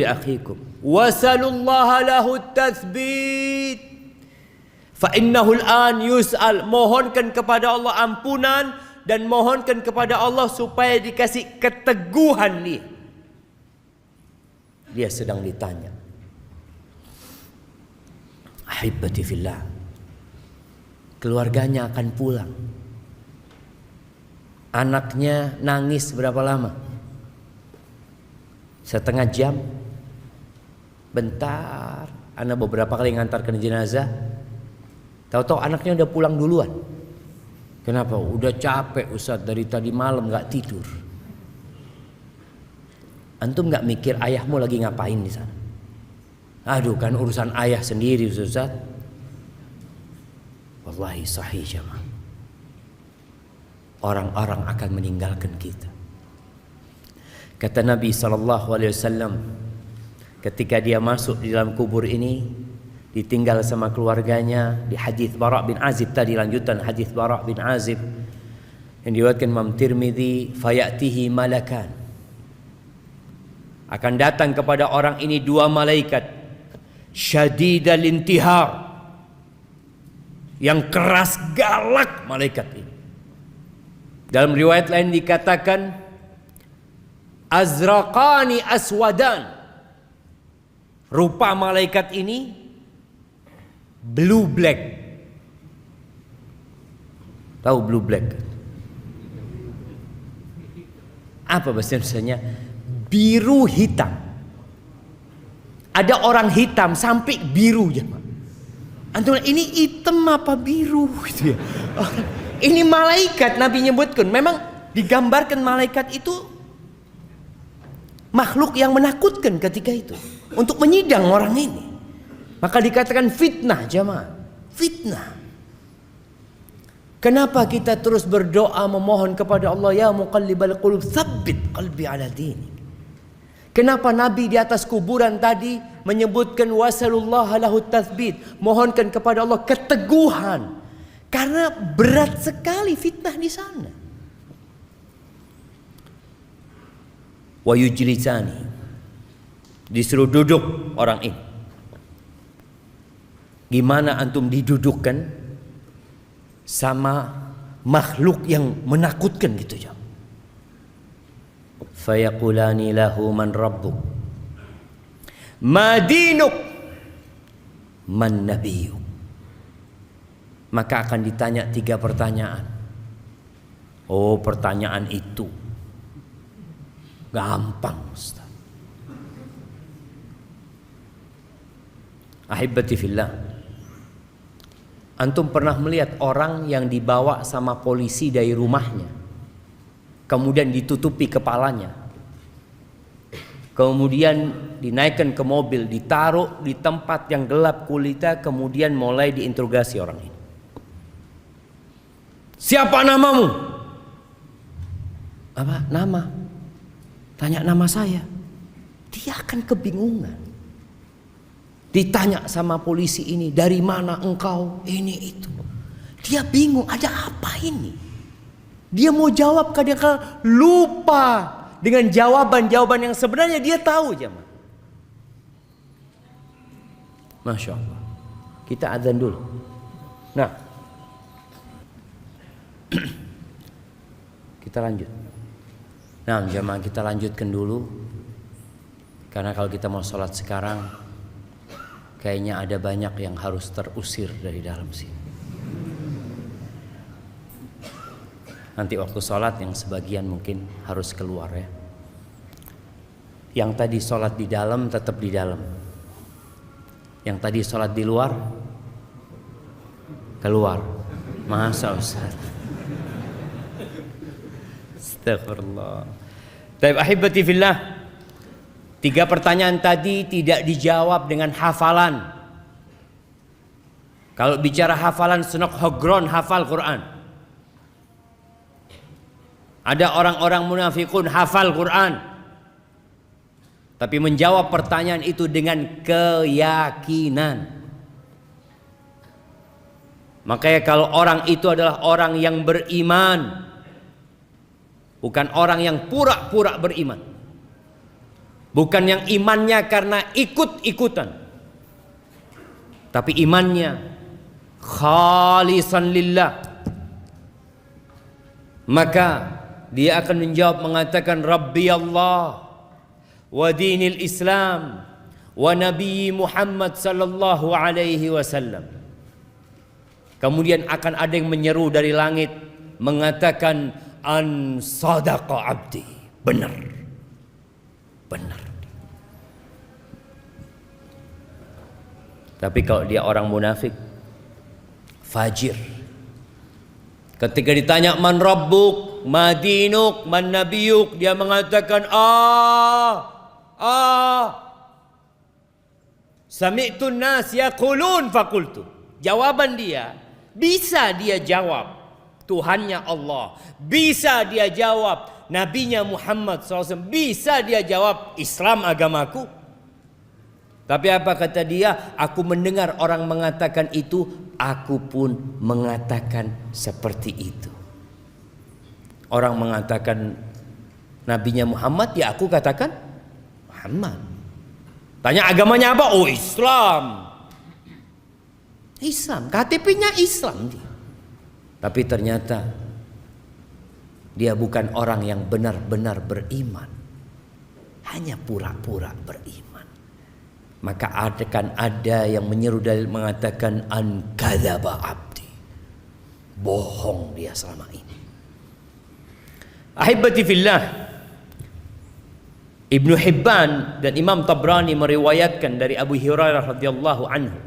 akhikum wasalullaha lahu at-tathbit fa innahu al-an yus'al. Mohonkan kepada Allah ampunan dan mohonkan kepada Allah supaya dikasih keteguhan dia sedang ditanya. Ahibati fillah, keluarganya akan pulang. Anaknya nangis berapa lama? Setengah jam. Bentar. Anak beberapa kali ngantarkan jenazah, tahu-tahu anaknya udah pulang duluan. Kenapa? Udah capek Ustaz, dari tadi malam gak tidur. Antum gak mikir ayahmu lagi ngapain di sana? Aduh, kan urusan ayah sendiri Ustaz. Wallahi sahih jamaah. Orang-orang akan meninggalkan kita. Kata Nabi SAW, ketika dia masuk di dalam kubur ini, ditinggal sama keluarganya. Di hadis Bara' bin Azib tadi, lanjutan hadis Bara' bin Azib yang diriwayatkan Imam Tirmidzi, fayatihi malakan, akan datang kepada orang ini 2 malaikat, syadidal intihar, yang keras galak malaikat ini. Dalam riwayat lain dikatakan azraqani aswadan. Rupa malaikat ini blue black. Tahu blue black? Apa bahasa Indonesianya? Biru hitam. Ada orang hitam sampai biru jemaah. Antum ini hitam apa biru gitu ya. Ini malaikat, Nabi nyebutkan. Memang digambarkan malaikat itu makhluk yang menakutkan ketika itu untuk menyidang orang ini. Maka dikatakan fitnah jemaah. Fitnah. Kenapa kita terus berdoa memohon kepada Allah, ya muqallibal qulub tsabbit qalbi ala dinik. Kenapa Nabi di atas kuburan tadi menyebutkan wasallallahu lahu tatsbit, mohonkan kepada Allah keteguhan, karena berat sekali fitnah di sana. Wa yujlisani, disuruh duduk orang ini. Gimana antum didudukkan sama makhluk yang menakutkan gitu ya? Fayaqulani lahu man rabbuk, ma dinuk, man nabiyuk. Maka akan ditanya 3 pertanyaan. Oh, pertanyaan itu gampang, Ustaz. Ahibati fillah, antum pernah melihat orang yang dibawa sama polisi dari rumahnya, kemudian ditutupi kepalanya, kemudian dinaikkan ke mobil, ditaruh di tempat yang gelap kulita, kemudian mulai diinterogasi orang ini. Siapa namamu? Apa? Nama. Tanya nama saya. Dia akan kebingungan. Ditanya sama polisi ini, dari mana engkau? Ini itu. Dia bingung, ada apa ini? Dia mau jawab, kadang-kadang lupa dengan jawaban-jawaban yang sebenarnya dia tahu jemaah. Masya Allah. Kita azan dulu. Nah, kita lanjut. Nah jemaah, kita lanjutkan dulu. Karena kalau kita mau sholat sekarang, kayaknya ada banyak yang harus terusir dari dalam sini. Nanti waktu sholat yang sebagian mungkin harus keluar ya. Yang tadi sholat di dalam tetap di dalam. Yang tadi sholat di luar keluar. Masa Ustaz? Astagfirullah. Baik ahibati fillah, 3 pertanyaan tadi tidak dijawab dengan hafalan. Kalau bicara hafalan, senok hogron hafal Quran. Ada orang-orang munafikun hafal Quran, tapi menjawab pertanyaan itu dengan keyakinan. Makanya kalau orang itu adalah orang yang beriman, bukan orang yang pura-pura beriman, bukan yang imannya karena ikut-ikutan, tapi imannya khalisan lillah, maka dia akan menjawab mengatakan Rabbi Allah wa dinil Islam wa Nabi Muhammad sallallahu alaihi wasallam. Kemudian akan ada yang menyeru dari langit mengatakan an sadaqa abdi, benar. Benar. Tapi kalau dia orang munafik, fajir, ketika ditanya man rabbuk, ma dinuk, man nabiyuk, dia mengatakan sami'tun nas yaqulun faqultu. Jawaban dia, bisa dia jawab Tuhannya Allah, bisa dia jawab Nabinya Muhammad SAW, bisa dia jawab Islam agamaku. Tapi apa kata dia? Aku mendengar orang mengatakan itu, aku pun mengatakan seperti itu. Orang mengatakan Nabinya Muhammad, ya aku katakan Muhammad. Tanya agamanya apa? Oh Islam. Islam, KTP-nya Islam dia. Tapi ternyata dia bukan orang yang benar-benar beriman, hanya pura-pura beriman. maka akan ada yang menyeru dalil mengatakan an kadzaba abdi, bohong dia selama ini. Ahibati fillah, Ibnu Hibban dan Imam Tabrani meriwayatkan dari Abu Hurairah radhiyallahu anhu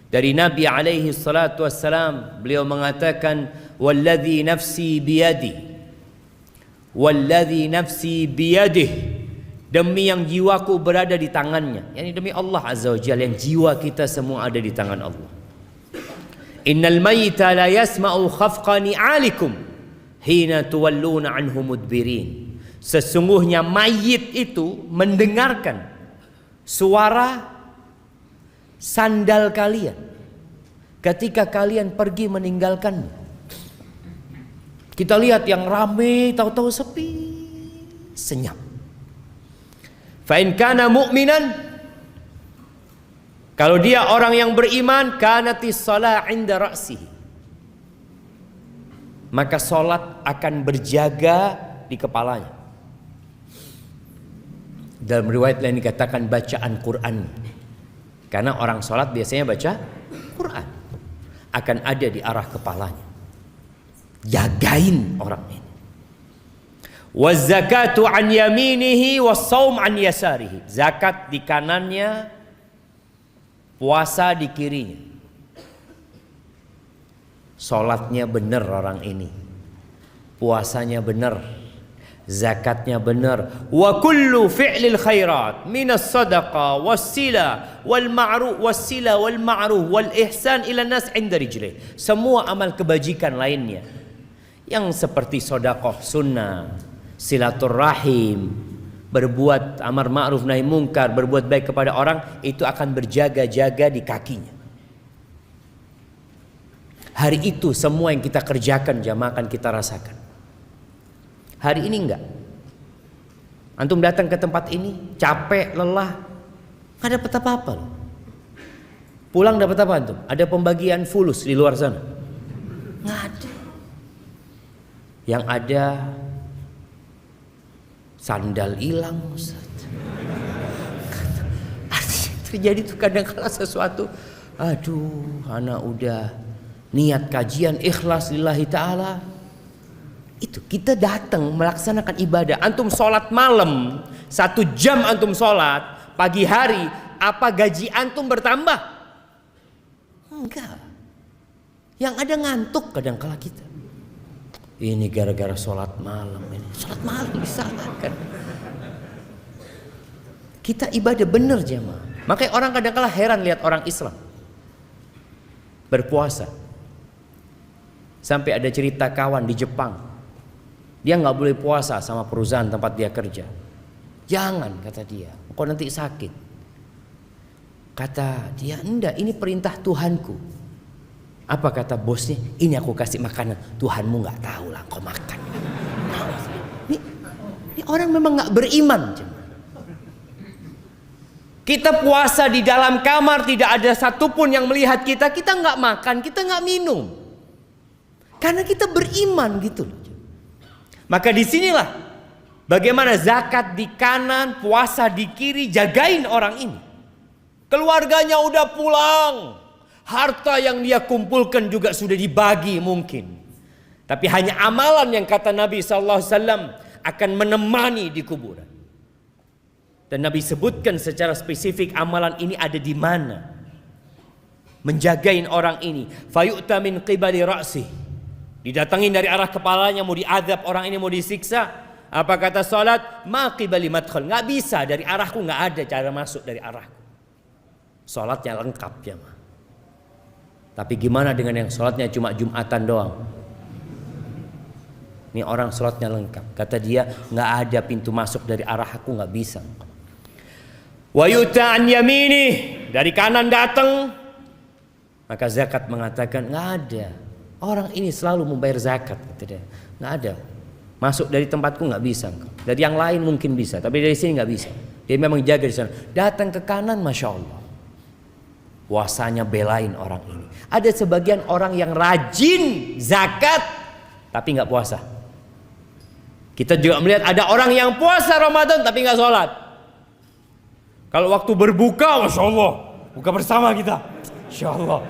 dari Nabi alaihi salatu wassalam, beliau mengatakan walladzi nafsi biyadi, walladzi nafsi biyadih, demi yang jiwaku berada di tangannya, yakni demi Allah azza wa jalla, yang jiwa kita semua ada di tangan Allah. Innal mayyita la yasma'u khafqa ni'alikum hina tuwalluna anhu mudbirin. Sesungguhnya mayit itu mendengarkan suara sandal kalian ketika kalian pergi meninggalkannya. Kita lihat yang rame, tahu-tahu sepi, senyap. Fa in kana mu'minan, kalau dia orang yang beriman, kanatis shalah 'inda ra'sihi, maka salat akan berjaga di kepalanya. Dalam riwayat lain dikatakan bacaan Quran, karena orang salat biasanya baca Quran, akan ada di arah kepalanya. Jagain orang ini. Waz zakatu an yaminihi was shaum an yasarihi. Zakat di kanannya, puasa di kirinya. Salatnya benar orang ini, puasanya benar, zakatnya benar. Wa kullu fi'lil khairat minas sadaqah wassila wal ma'ruf wassila wal ma'ruf wal ihsan ila nas 'inda rijlih. Semua amal kebajikan lainnya yang seperti sedekah sunnah, silaturahim, berbuat amar ma'ruf nahi mungkar, berbuat baik kepada orang, itu akan berjaga-jaga di kakinya. Hari itu semua yang kita kerjakan jamaah akan kita rasakan. Hari ini enggak. Antum datang ke tempat ini capek, lelah, nggak dapat apa-apa loh. Pulang dapat apa antum? Ada pembagian fulus di luar sana? Nggak ada. Yang ada sandal hilang, Ustaz. Terjadi tuh kadang-kala sesuatu, aduh, anak udah niat kajian ikhlas lillahi ta'ala, itu kita datang melaksanakan ibadah. Antum sholat malam 1 jam, antum sholat pagi hari, apa gaji antum bertambah? Enggak. Yang ada ngantuk kadang-kala kita. Ini gara-gara sholat malam ini. Sholat malam disalahkan. Kita ibadah benar jemaah. Makanya orang kadang-kala heran lihat orang Islam berpuasa. Sampai ada cerita kawan di Jepang, dia nggak boleh puasa sama perusahaan tempat dia kerja. Jangan, kata dia, kok nanti sakit. Kata dia, enggak, ini perintah Tuhanku. Apa kata bosnya? Ini aku kasih makanan, Tuhanmu nggak tahu lah, kau makan. Ini orang memang nggak beriman. Kita puasa di dalam kamar, tidak ada satupun yang melihat kita. Kita nggak makan, kita nggak minum, karena kita beriman gitu loh. Maka disinilah bagaimana zakat di kanan, puasa di kiri, jagain orang ini. Keluarganya udah pulang, harta yang dia kumpulkan juga sudah dibagi mungkin. Tapi hanya amalan yang kata Nabi SAW akan menemani di kuburan. Dan Nabi sebutkan secara spesifik amalan ini ada di mana. Menjagain orang ini. Fayu'ta min qibali ra'sih. Didatangin dari arah kepalanya, mau diadab orang ini, mau disiksa. Apa kata salat? Ma qibali madkhal. Nggak bisa, dari arahku nggak ada cara masuk dari arahku. Salatnya lengkap ya ma. Tapi gimana dengan yang salatnya cuma Jumatan doang? Ini orang salatnya lengkap. Kata dia, nggak ada pintu masuk dari arah aku, nggak bisa. Wa yu'ta an yamini, dari kanan datang. Maka zakat mengatakan nggak ada. Orang ini selalu membayar zakat, kata dia. Nggak ada. Masuk dari tempatku nggak bisa. Dari yang lain mungkin bisa, tapi dari sini nggak bisa. Dia memang jaga di sana. Datang ke kanan, masya Allah. Puasanya belain orang ini. Ada sebagian orang yang rajin zakat, tapi nggak puasa. Kita juga melihat ada orang yang puasa Ramadan tapi nggak sholat. Kalau waktu berbuka, Masya Allah, buka bersama kita, Insya Allah.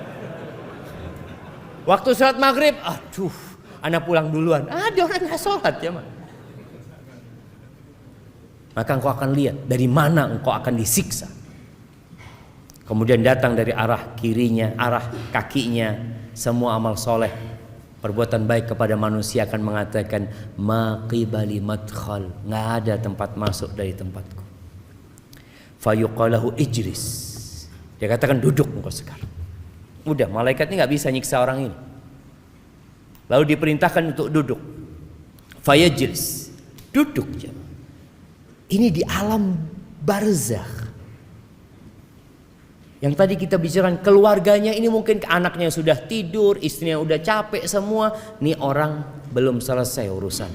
Waktu sholat maghrib, aduh, anak pulang duluan. Ada orang nggak sholat ya, maka engkau akan lihat dari mana engkau akan disiksa. Kemudian datang dari arah kirinya, arah kakinya, semua amal soleh, perbuatan baik kepada manusia akan mengatakan maqibali madkhal, nggak ada tempat masuk dari tempatku. Fayuqalahu ijlis, dia katakan duduk engkau sekarang. Udah, malaikat ini nggak bisa nyiksa orang ini. Lalu diperintahkan untuk duduk. Fayajlis, duduk. Ini di alam barzakh. Yang tadi kita bicarakan keluarganya ini mungkin anaknya sudah tidur, istrinya udah capek semua. Nih orang belum selesai urusan.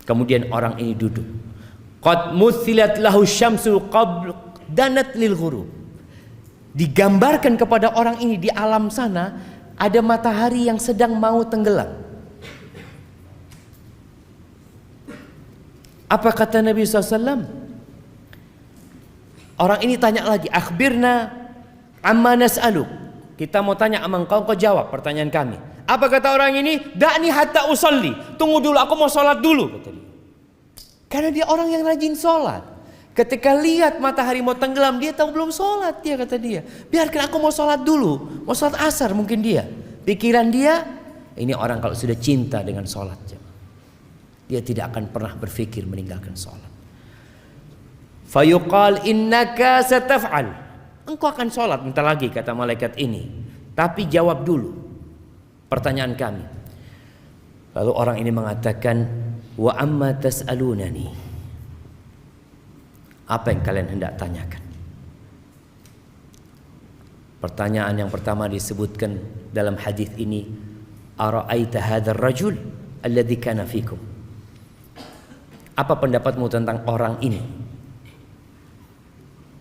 Kemudian orang ini duduk. Qad muthilat lahu syamsul qabl danat lil ghurub. Digambarkan kepada orang ini di alam sana ada matahari yang sedang mau tenggelam. Apa kata Nabi SAW? Orang ini tanya lagi, akhbirna amma nas'aluk. Kita mau tanya sama engkau, kau jawab pertanyaan kami. Apa kata orang ini? Da'ni hatta usalli. Tunggu dulu, aku mau sholat dulu, kata dia. Karena dia orang yang rajin sholat. Ketika lihat matahari mau tenggelam, dia tahu belum sholat, dia kata dia. Biarkan aku mau sholat dulu, mau sholat asar mungkin dia. Pikiran dia, ini orang kalau sudah cinta dengan sholat, dia tidak akan pernah berpikir meninggalkan sholat. Fayuqal innaka sataf'al. Engkau akan sholat bentar lagi, kata malaikat ini. Tapi jawab dulu pertanyaan kami. Lalu orang ini mengatakan, wa amma tas'alunani. Apa yang kalian hendak tanyakan? Pertanyaan yang pertama disebutkan dalam hadis ini, ara'aita hadzal rajul alladzi kana fikum. Apa pendapatmu tentang orang ini?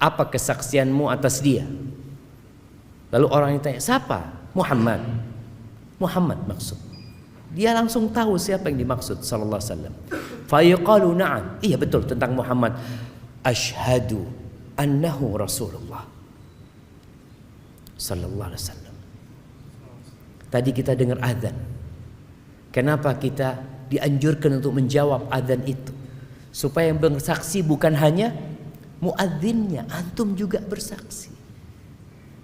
Apa kesaksianmu atas dia? Lalu orang ini tanya, siapa? Muhammad. Muhammad maksud. Dia langsung tahu siapa yang dimaksud sallallahu alaihi wasallam. Fa yaqalu na'am. Iya betul tentang Muhammad. Asyhadu annahu Rasulullah sallallahu alaihi wasallam. Tadi kita dengar azan. Kenapa kita dianjurkan untuk menjawab azan itu? Supaya yang bersaksi bukan hanya muadzinnya, antum juga bersaksi.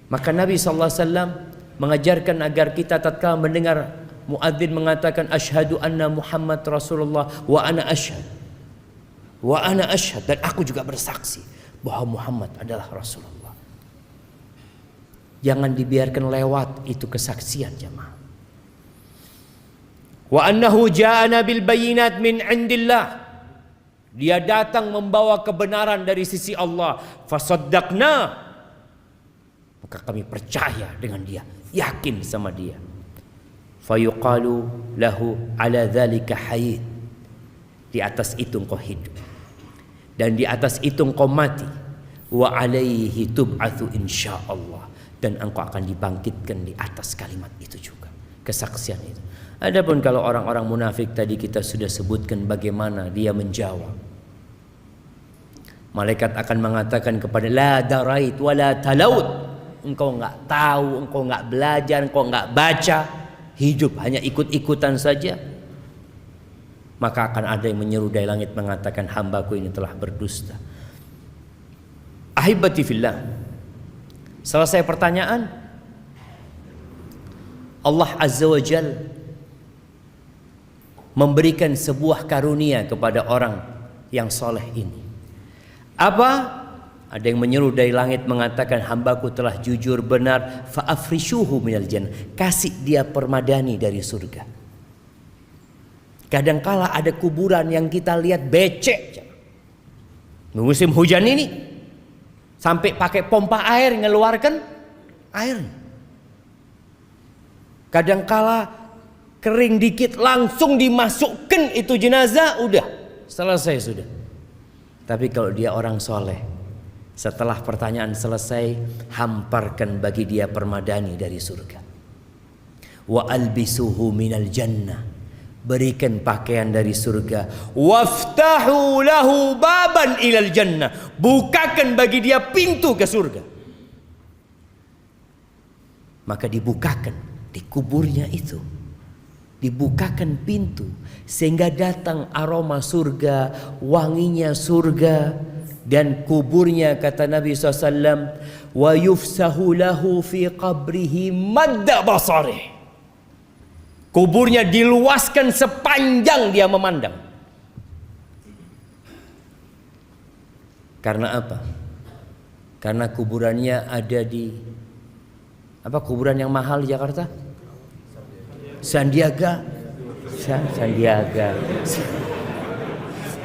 Maka Nabi sallallahu alaihi wasallam mengajarkan agar kita tatkala mendengar muadzin mengatakan asyhadu anna Muhammad Rasulullah wa ana asyhad. Wa ana asyhad, dan aku juga bersaksi bahwa Muhammad adalah Rasulullah. Jangan dibiarkan lewat itu kesaksian jemaah. Wa annahu ja'ana bil bayyinat min indillah. Dia datang membawa kebenaran dari sisi Allah. Fasaddaqna. Maka kami percaya dengan dia, yakin sama dia. Fayuqalu lahu ala dzalika hayy. Di atas itu engkau hidup. Dan di atas itu engkau mati. Wa alaihi tub'atsu insyaallah. Dan engkau akan dibangkitkan di atas kalimat itu juga. Kesaksian itu. Adapun kalau orang-orang munafik tadi kita sudah sebutkan bagaimana dia menjawab. Malaikat akan mengatakan kepada la darait wala talaut. Engkau enggak tahu, engkau enggak belajar, engkau enggak baca, hidup hanya ikut-ikutan saja. Maka akan ada yang menyeru dari langit mengatakan hambaku ini telah berdusta. Ahibati fillah. Selesai pertanyaan, Allah Azza wa Jalla memberikan sebuah karunia kepada orang yang soleh ini. Apa? Ada yang menyeru dari langit mengatakan hambaku telah jujur benar, fa'afrishuhu minal jannah. Kasih dia permadani dari surga. Kadangkala ada kuburan yang kita lihat becek. Musim hujan ini sampai pakai pompa air ngeluarkan air. Kadangkala kering dikit langsung dimasukkan itu jenazah, udah selesai sudah. Tapi kalau dia orang soleh, setelah pertanyaan selesai, hamparkan bagi dia permadani dari surga. Wa albisuhu minal jannah. berikan pakaian dari surga. Waftahu lahu baban ilal jannah, bukakan bagi dia pintu ke surga. Maka dibukakan di kuburnya itu, dibukakan pintu sehingga datang aroma surga, wanginya surga. Dan kuburnya, kata Nabi SAW, wa yufsahu lahu fi qabrihi madda basarih, kuburnya diluaskan sepanjang dia memandang. Karena apa? Karena kuburannya ada di apa, kuburan yang mahal di Jakarta? Sandiaga. Sandiaga.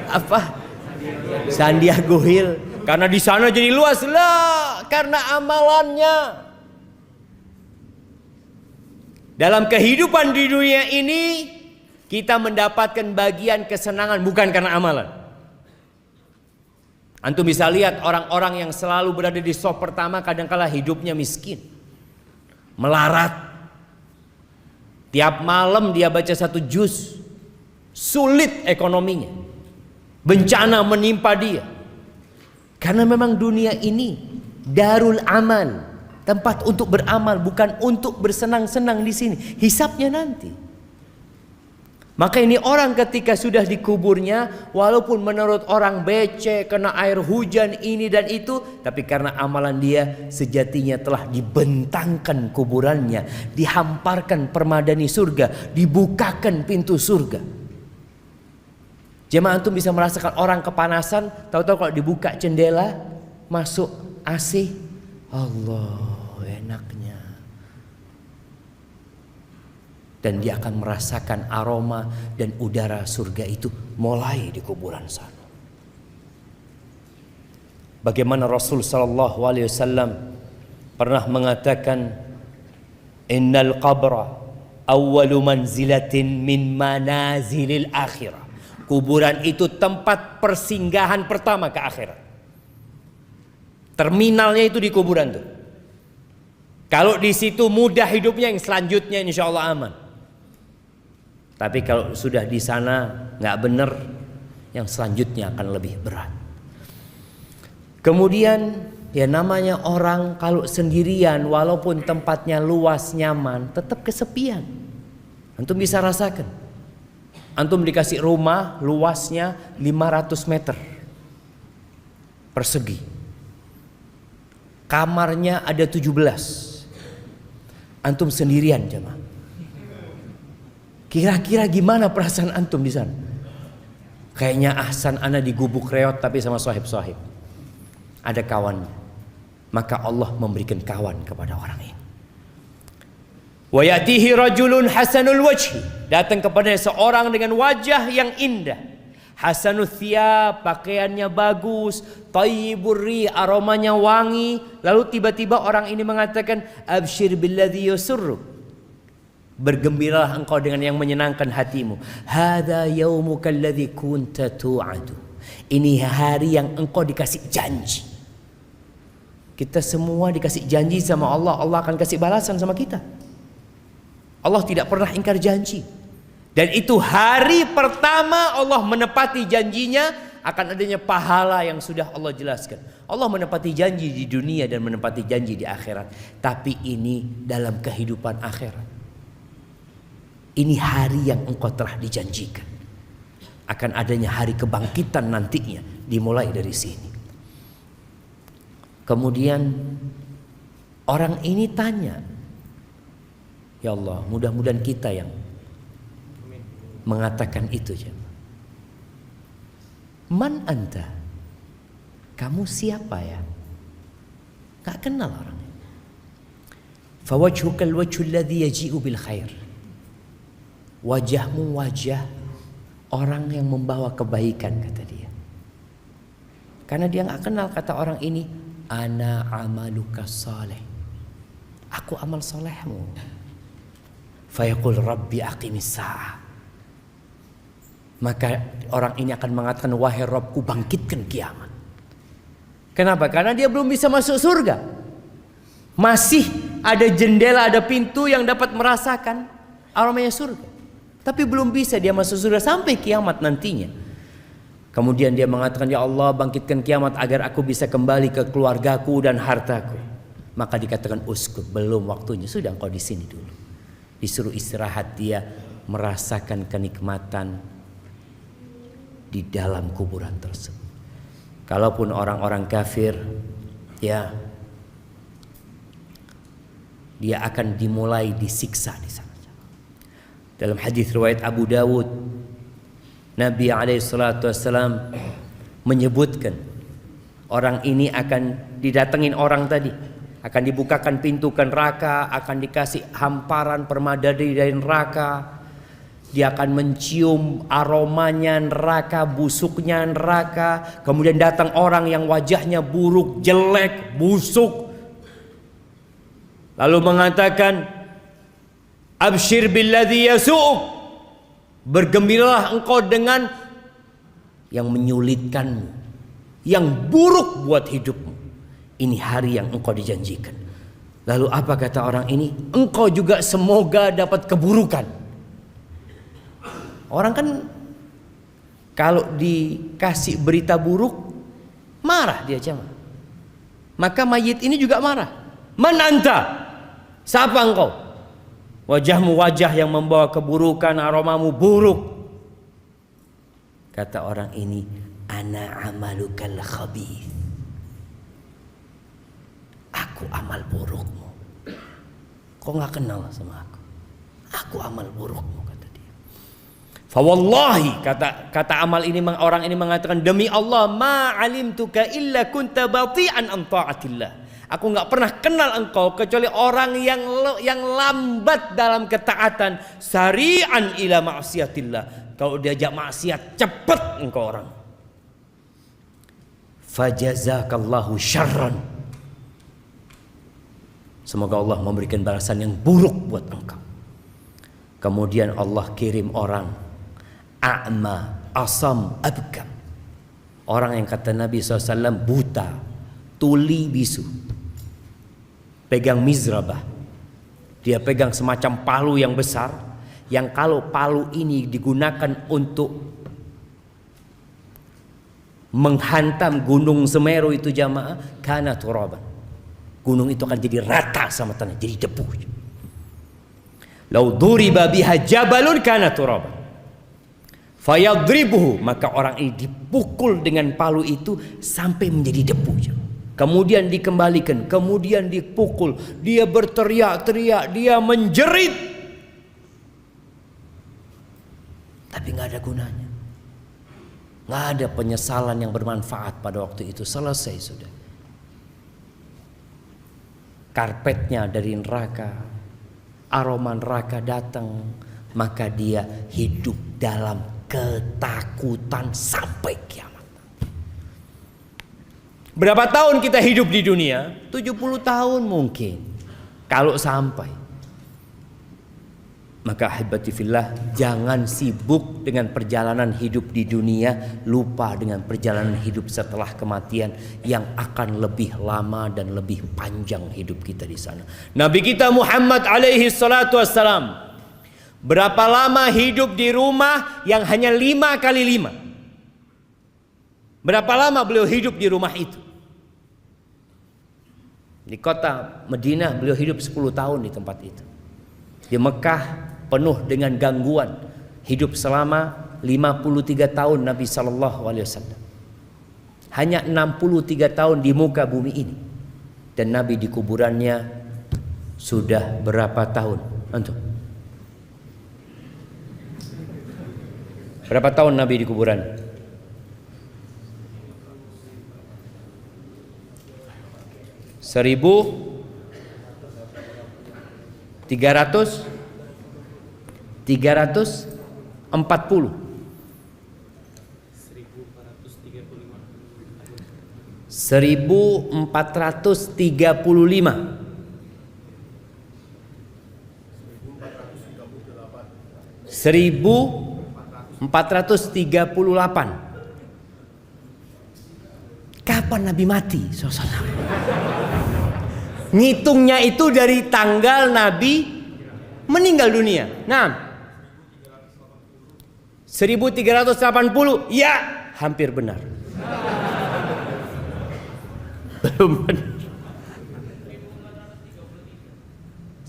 Apa? Sandiago Hill. Karena di sana jadi luas lah, karena amalannya. Dalam kehidupan di dunia ini kita mendapatkan bagian kesenangan bukan karena amalan. Antum bisa lihat orang-orang yang selalu berada di sop pertama kadangkala hidupnya miskin, melarat. Tiap malam dia baca 1 juz, sulit ekonominya. Bencana menimpa dia. Karena memang dunia ini darul amal, tempat untuk beramal, bukan untuk bersenang-senang di sini. Hisabnya nanti. Maka ini orang ketika sudah dikuburnya, walaupun menurut orang becek, kena air hujan ini dan itu, tapi karena amalan dia sejatinya telah dibentangkan kuburannya, dihamparkan permadani surga, dibukakan pintu surga. Jemaah, antum bisa merasakan orang kepanasan, tahu-tahu kalau dibuka jendela, masuk AC, Allah enaknya. Dan dia akan merasakan aroma dan udara surga itu mulai di kuburan sana. Bagaimana Rasul sallallahu alaihi wasallam pernah mengatakan, innal qabra awwalu manzilatin min manazilil akhirah. Kuburan itu tempat persinggahan pertama ke akhirat. Terminalnya itu di kuburan tuh. Kalau di situ mudah hidupnya, yang selanjutnya insya Allah aman. Tapi kalau sudah di sana nggak benar, yang selanjutnya akan lebih berat. Kemudian ya namanya orang kalau sendirian, walaupun tempatnya luas nyaman, tetap kesepian. Antum bisa rasakan. Antum dikasih rumah luasnya 500 meter persegi, kamarnya ada 17. Antum sendirian jemaah. Kira-kira gimana perasaan antum di sana? Kayaknya ahsan ana di gubuk reot tapi sama sohib-sohib, ada kawannya. Maka Allah memberikan kawan kepada orang ini. Wa yatihi rajulun hasanul wajhi, datang kepadanya seorang dengan wajah yang indah. Hasanul thiyab, pakaiannya bagus. Thayyibur ri, aromanya wangi. Lalu tiba-tiba orang ini mengatakan, absyir billadzi yusurru, bergembiralah engkau dengan yang menyenangkan hatimu. Hadza yaumuka alladzi kunta tu'adu, ini hari yang engkau dikasih janji. Kita semua dikasih janji sama Allah, Allah akan kasih balasan sama kita. Allah tidak pernah ingkar janji. Dan itu hari pertama Allah menepati janjinya, akan adanya pahala yang sudah Allah jelaskan. Allah menepati janji di dunia dan menepati janji di akhirat. Tapi ini dalam kehidupan akhirat. Ini hari yang engkau telah dijanjikan. Akan adanya hari kebangkitan nantinya, dimulai dari sini. Kemudian orang ini tanya, ya Allah, mudah-mudahan kita yang mengatakan itu. Man anta, kamu siapa ya? Gak kenal orangnya. Fawajhukal wajhul ladzi yaji'u bil khair, wajahmu wajah orang yang membawa kebaikan, kata dia. Karena dia gak kenal, kata orang ini, ana amaluka saleh, aku amal solehmu. Fayaqul rabbi aqimis sa'ah, maka orang ini akan mengatakan, wahai Rabbku, bangkitkan kiamat. Kenapa? Karena dia belum bisa masuk surga. Masih ada jendela, ada pintu yang dapat merasakan aromanya surga. Tapi belum bisa dia masuk surga sampai kiamat nantinya. Kemudian dia mengatakan, ya Allah bangkitkan kiamat agar aku bisa kembali ke keluargaku dan hartaku. Maka dikatakan uskut, belum waktunya, sudah engkau di sini dulu. Disuruh istirahat, dia merasakan kenikmatan di dalam kuburan tersebut. Kalaupun orang-orang kafir, ya, dia akan dimulai disiksa di sana. Dalam hadis riwayat Abu Dawud, Nabi SAW menyebutkan orang ini akan didatengin orang tadi, akan dibukakan pintu ke neraka, akan dikasih hamparan permata dari neraka. Dia akan mencium aromanya neraka, busuknya neraka. Kemudian datang orang yang wajahnya buruk, jelek, busuk, lalu mengatakan, abshir billadzi yasu'uk, bergembiralah engkau dengan yang menyulitkanmu, yang buruk buat hidupmu. Ini hari yang engkau dijanjikan. Lalu apa kata orang ini? Engkau juga semoga dapat keburukan. Orang kan kalau dikasih berita buruk marah dia cuma. Maka mayit ini juga marah. Man anta? Siapa engkau? Wajahmu wajah yang membawa keburukan, aromamu buruk. Kata orang ini, ana amalukal khabith. Aku amal burukmu. Kau nggak kenal sama aku? Aku amal burukmu. Fawallahi, kata amal ini, orang ini mengatakan, demi Allah, ma alimtuka illa kunta bati'an an ta'atillah. Aku enggak pernah kenal engkau kecuali orang yang lambat dalam ketaatan, sari'an ila ma'siyatillah. Kalau diajak maksiat cepat engkau orang. Fajazakallahu syarran. Semoga Allah memberikan balasan yang buruk buat engkau. Kemudian Allah kirim orang a'ma, asam, abkam. Orang yang kata Nabi SAW buta, tuli, bisu. Pegang mizrabah. Dia pegang semacam palu yang besar, yang kalau palu ini digunakan untuk menghantam gunung Semeru itu jamaah, kana turaban. Gunung itu akan jadi rata sama tanah, jadi debu. Lau duriba biha jabalun kana turaban. Fayadribuhu, maka orang ini dipukul dengan palu itu sampai menjadi debu. Kemudian dikembalikan, kemudian dipukul, dia berteriak-teriak, dia menjerit, tapi nggak ada gunanya, nggak ada penyesalan yang bermanfaat pada waktu itu. Selesai sudah. Karpetnya dari neraka, aroma neraka datang, maka dia hidup dalam ketakutan sampai kiamat. Berapa tahun kita hidup di dunia? 70 tahun mungkin, kalau sampai. Maka ahibati fillah, jangan sibuk dengan perjalanan hidup di dunia, lupa dengan perjalanan hidup setelah kematian yang akan lebih lama dan lebih panjang hidup kita di sana. Nabi kita Muhammad alaihi salatu wassalam, berapa lama hidup di rumah yang hanya 5 kali 5? Berapa lama beliau hidup di rumah itu? Di kota Madinah beliau hidup 10 tahun di tempat itu. Di Mekah penuh dengan gangguan, hidup selama 53 tahun Nabi SAW. Hanya 63 tahun di muka bumi ini. Dan Nabi di kuburannya sudah berapa tahun? Antum? Berapa tahun Nabi di kuburan? Seribu 340. 1435. 1438. Kapan Nabi mati? Ngitungnya itu dari tanggal Nabi meninggal dunia. Nah, 1380, ya, hampir benar. Belum benar.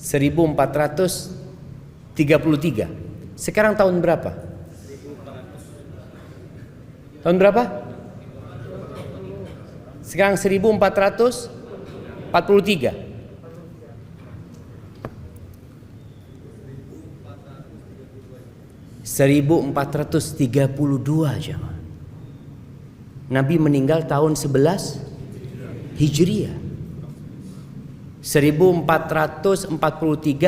1433. Sekarang tahun berapa? Tahun berapa? Sekarang 1443. 1432 jemaah. Nabi meninggal tahun 11 Hijriah. 1443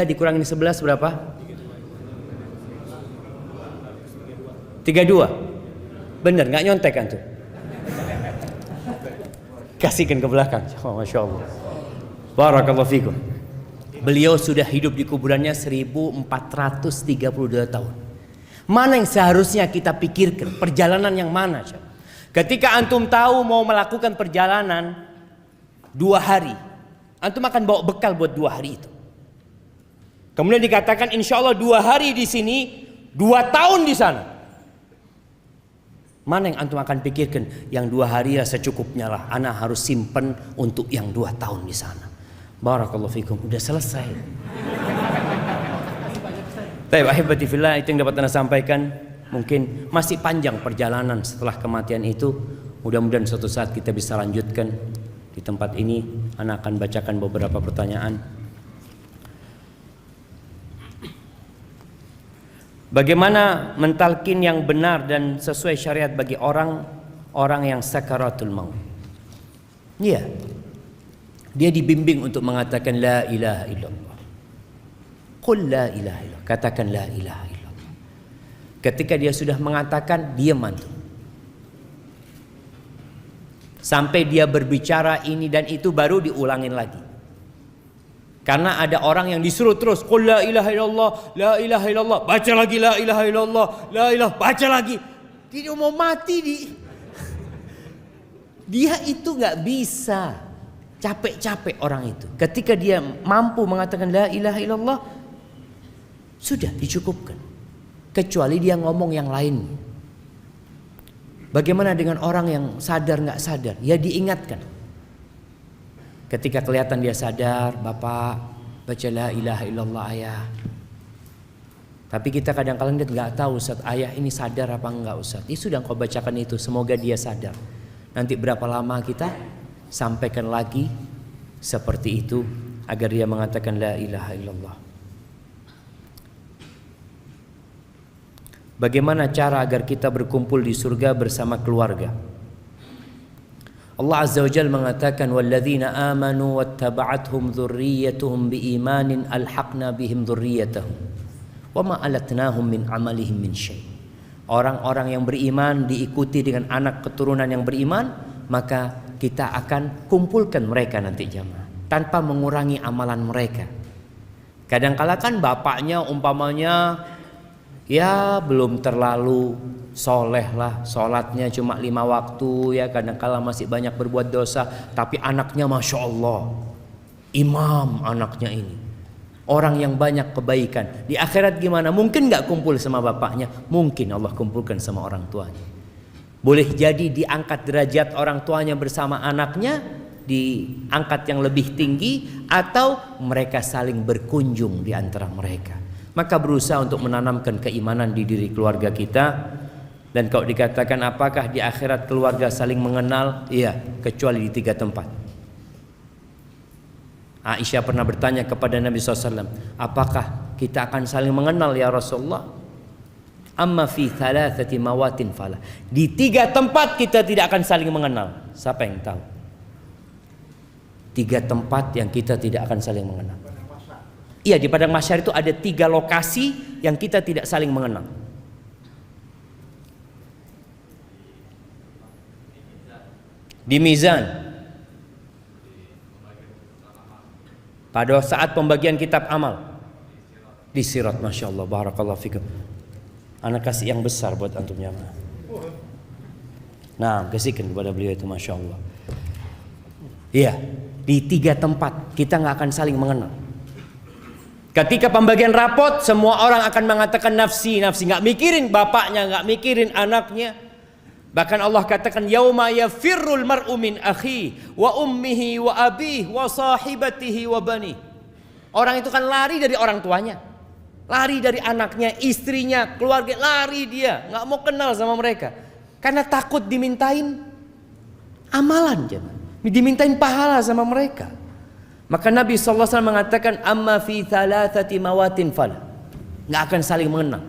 dikurangin 11 berapa? 32. Bener, nggak nyontek kan tuh? Kasihkan ke belakang. Oh, Masya Allah. Barakallahu fikum. Beliau sudah hidup di kuburannya 1432 tahun. Mana yang seharusnya kita pikirkan? Perjalanan yang mana? Ketika antum tahu mau melakukan perjalanan 2 hari, antum akan bawa bekal buat 2 hari itu. Kemudian dikatakan insya Allah 2 hari di sini, 2 tahun di sana. Mana yang antum akan pikirkan? Yang 2 hari ya secukupnya lah. Ana harus simpen untuk yang 2 tahun di sana. Barakallahu fikum. Udah selesai. Baik, ahibati fillah, itu yang dapat Anda sampaikan. Mungkin masih panjang perjalanan setelah kematian itu. Mudah-mudahan suatu saat kita bisa lanjutkan. Di tempat ini Anda akan bacakan beberapa pertanyaan. Bagaimana mentalkin yang benar dan sesuai syariat bagi orang yang sakaratul maut? Iya. Dia dibimbing untuk mengatakan la ilaha illallah. Qul la ilaha illallah. Katakan la ilaha illallah. Ketika dia sudah mengatakan, diam antum. Sampai dia berbicara ini dan itu baru diulangin lagi. Karena ada orang yang disuruh terus qul la ilaha illallah, la ilaha illallah, baca lagi la ilaha illallah, la ilaha, baca lagi. Dia mau mati dia itu nggak bisa. Capek-capek orang itu. Ketika dia mampu mengatakan la ilaha illallah, sudah dicukupkan. Kecuali dia ngomong yang lain. Bagaimana dengan orang yang sadar nggak sadar? Ya diingatkan. Ketika kelihatan dia sadar, Bapak baca la ilaha illallah ayah. Tapi kita kadang-kadang nggak tahu Ustaz, ayah ini sadar apa enggak Ustaz. Sudah kau bacakan itu, semoga dia sadar. Nanti berapa lama kita sampaikan lagi seperti itu agar dia mengatakan la ilaha illallah. Bagaimana cara agar kita berkumpul di surga bersama keluarga? Allah Azza wa Jalla mengatakan walladzina amanu wattaba'athum dzurriyyatuhum biimanin alhaqna bihim dzurriyyatahum wama alatnahum min amalihim min syai'. Orang-orang yang beriman diikuti dengan anak keturunan yang beriman, maka kita akan kumpulkan mereka nanti jamaah tanpa mengurangi amalan mereka. Kadang-kala kan bapaknya umpamanya ya belum terlalu soleh lah, sholatnya cuma 5 waktu ya, kadang-kala masih banyak berbuat dosa, tapi anaknya Masya Allah imam, anaknya ini orang yang banyak kebaikan. Di akhirat gimana? Mungkin gak kumpul sama bapaknya, mungkin Allah kumpulkan sama orang tuanya. Boleh jadi diangkat derajat orang tuanya bersama anaknya, diangkat yang lebih tinggi, atau mereka saling berkunjung di antara mereka. Maka berusaha untuk menanamkan keimanan di diri keluarga kita. Dan kalau dikatakan apakah di akhirat keluarga saling mengenal? Iya, kecuali di 3 tempat. Aisyah pernah bertanya kepada Nabi SAW, apakah kita akan saling mengenal ya Rasulullah? Amma fi thalathati mawatin fala. Di 3 tempat kita tidak akan saling mengenal. Siapa yang tahu? 3 tempat yang kita tidak akan saling mengenal. Iya, di padang mahsyar itu ada 3 lokasi yang kita tidak saling mengenal. Di mizan, pada saat pembagian kitab amal, di sirat, Masya Allah, barakallahu fikum. Anak kasih yang besar buat antum jamaah. Nah, kasihkan kepada beliau itu, Masya Allah. Iya, di 3 tempat kita nggak akan saling mengenal. Ketika pembagian rapot, semua orang akan mengatakan nafsi, nafsi, nggak mikirin bapaknya, nggak mikirin anaknya. Bahkan Allah katakan yauma yafirrul mar'u min akhi wa ummihi wa abihi wa sahibatihi wa bani. Orang itu kan lari dari orang tuanya, lari dari anaknya, istrinya, keluarga, lari dia, nggak mau kenal sama mereka karena takut dimintain amalan, dimintain pahala sama mereka. Maka Nabi SAW mengatakan amma fi thalathati mawatin fala, nggak akan saling mengenal.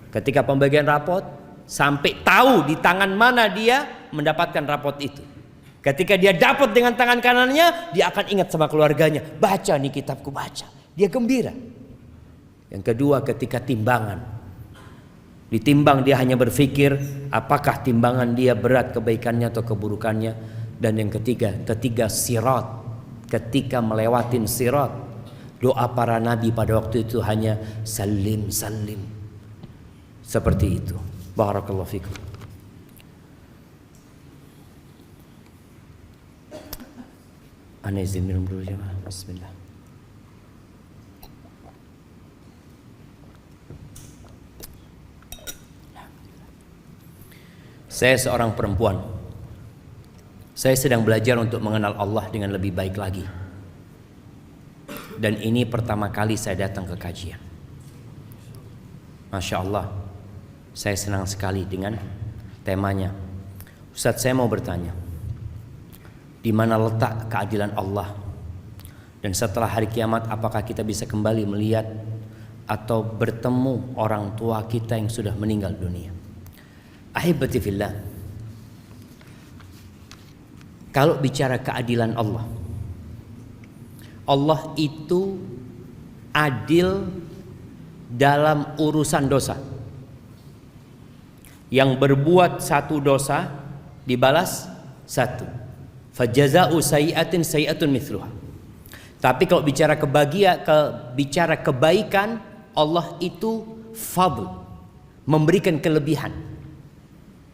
Ketika pembagian rapot, sampai tahu di tangan mana dia mendapatkan rapot itu. Ketika dia dapat dengan tangan kanannya, dia akan ingat sama keluarganya, baca nih kitabku, baca, dia gembira. Yang kedua, ketika timbangan ditimbang, dia hanya berpikir apakah timbangan dia berat kebaikannya atau keburukannya. Dan yang ketiga sirat. Ketika melewatin sirat, doa para nabi pada waktu itu hanya salim salim, seperti itu. Barakallahu fikum. Ana izin minum dulu jemaah. Bismillah. Saya seorang perempuan. Saya sedang belajar untuk mengenal Allah dengan lebih baik lagi. Dan ini pertama kali saya datang ke kajian. Masya Allah, saya senang sekali dengan temanya. Ustadz, saya mau bertanya, di mana letak keadilan Allah? Dan setelah hari kiamat, apakah kita bisa kembali melihat atau bertemu orang tua kita yang sudah meninggal dunia? Ahibati fillah, kalau bicara keadilan Allah, Allah itu adil dalam urusan dosa. Yang berbuat satu dosa dibalas satu. Fajaza'u sayyi'atin sayyi'atun mithluha. Tapi kalau bicara bicara kebaikan, Allah itu fadl, memberikan kelebihan.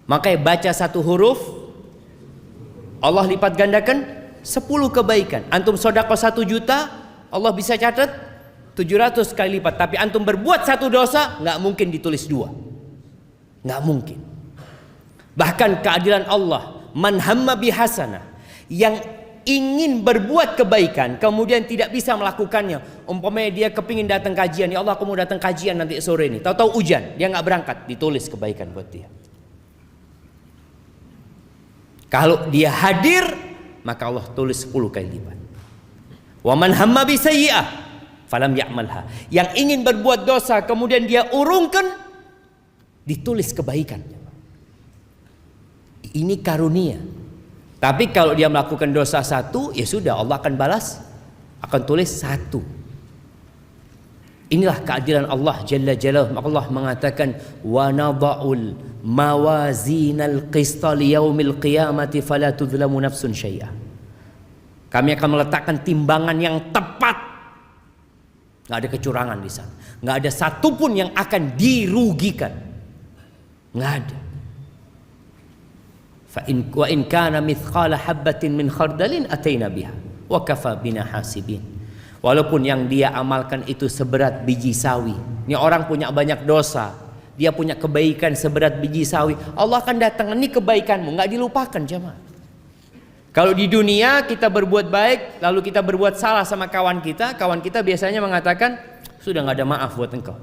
Makanya baca satu huruf, Allah lipat gandakan 10 kebaikan. Antum sedekah 1 juta, Allah bisa catat 700 kali lipat. Tapi antum berbuat satu dosa, nggak mungkin ditulis 2. Nggak mungkin. Bahkan keadilan Allah, man hamma bihasanah, yang ingin berbuat kebaikan kemudian tidak bisa melakukannya. Umpamanya dia kepingin datang kajian, ya Allah aku mau datang kajian nanti sore ini, tahu-tahu hujan, dia nggak berangkat, ditulis kebaikan buat dia. Kalau dia hadir, maka Allah tulis 10 kali lipat. Wa man hamma bi sayyi'ah falam ya'malha. Yang ingin berbuat dosa kemudian dia urungkan, ditulis kebaikan. Ini karunia. Tapi kalau dia melakukan dosa 1, ya sudah, Allah akan balas, akan tulis 1. Inilah keadilan Allah Jalla Jalaluhu. Allah mengatakan wa nada'ul mawazinal qista liyaumil qiyamati fala tudhlamu nafsun syai'a. Kami akan meletakkan timbangan yang tepat. Nggak ada kecurangan di sana. Nggak ada satupun yang akan dirugikan. Nggak ada. Wa in kana mithqala habbatin min khardalin ataina biha wa kafa bina hasibin. Walaupun yang dia amalkan itu seberat biji sawi. Ini orang punya banyak dosa, dia punya kebaikan seberat biji sawi, Allah akan datang, ini kebaikanmu, nggak dilupakan jemaah. Kalau di dunia kita berbuat baik, lalu kita berbuat salah sama kawan kita biasanya mengatakan sudah nggak ada maaf buat engkau.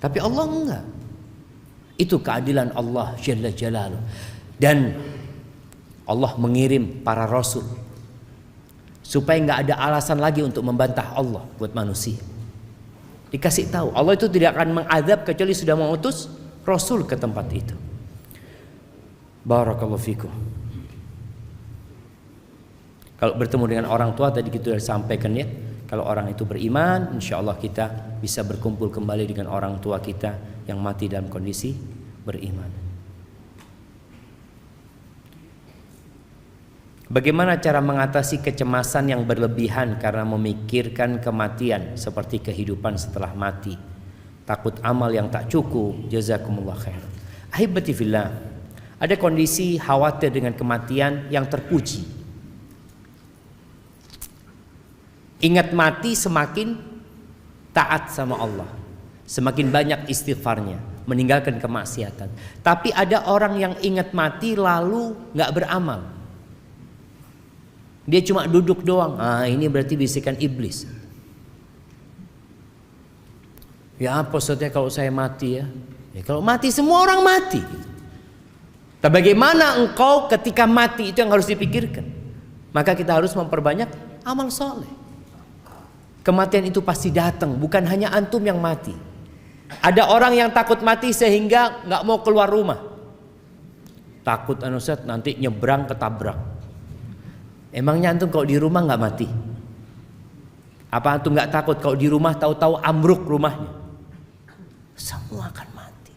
Tapi Allah enggak. Itu keadilan Allah Jalla Jalaluhu. Dan Allah mengirim para rasul supaya nggak ada alasan lagi untuk membantah Allah buat manusia. Dikasih tahu Allah itu tidak akan mengadab kecuali sudah mengutus rasul ke tempat itu. Barakallahu fikum. Kalau bertemu dengan orang tua tadi kita sudah sampaikan ya, kalau orang itu beriman, insya Allah kita bisa berkumpul kembali dengan orang tua kita yang mati dalam kondisi beriman. Bagaimana cara mengatasi kecemasan yang berlebihan karena memikirkan kematian seperti kehidupan setelah mati, takut amal yang tak cukup? Jazakumullah khair. Ahibati fillah, ada kondisi khawatir dengan kematian yang terpuji. Ingat mati semakin taat sama Allah, semakin banyak istighfarnya, meninggalkan kemaksiatan. Tapi ada orang yang ingat mati lalu nggak beramal. Dia cuma duduk doang. Ini berarti bisikan iblis. Ya apa maksudnya kalau saya mati ya? Ya kalau mati semua orang mati. Tapi bagaimana engkau ketika mati, itu yang harus dipikirkan. Maka kita harus memperbanyak amal soleh. Kematian itu pasti datang, bukan hanya antum yang mati. Ada orang yang takut mati sehingga nggak mau keluar rumah. Takut Ustaz nanti nyebrang ketabrak. Emangnya antum kalau di rumah nggak mati? Apa antum nggak takut kalau di rumah tahu-tahu ambruk rumahnya? Semua akan mati.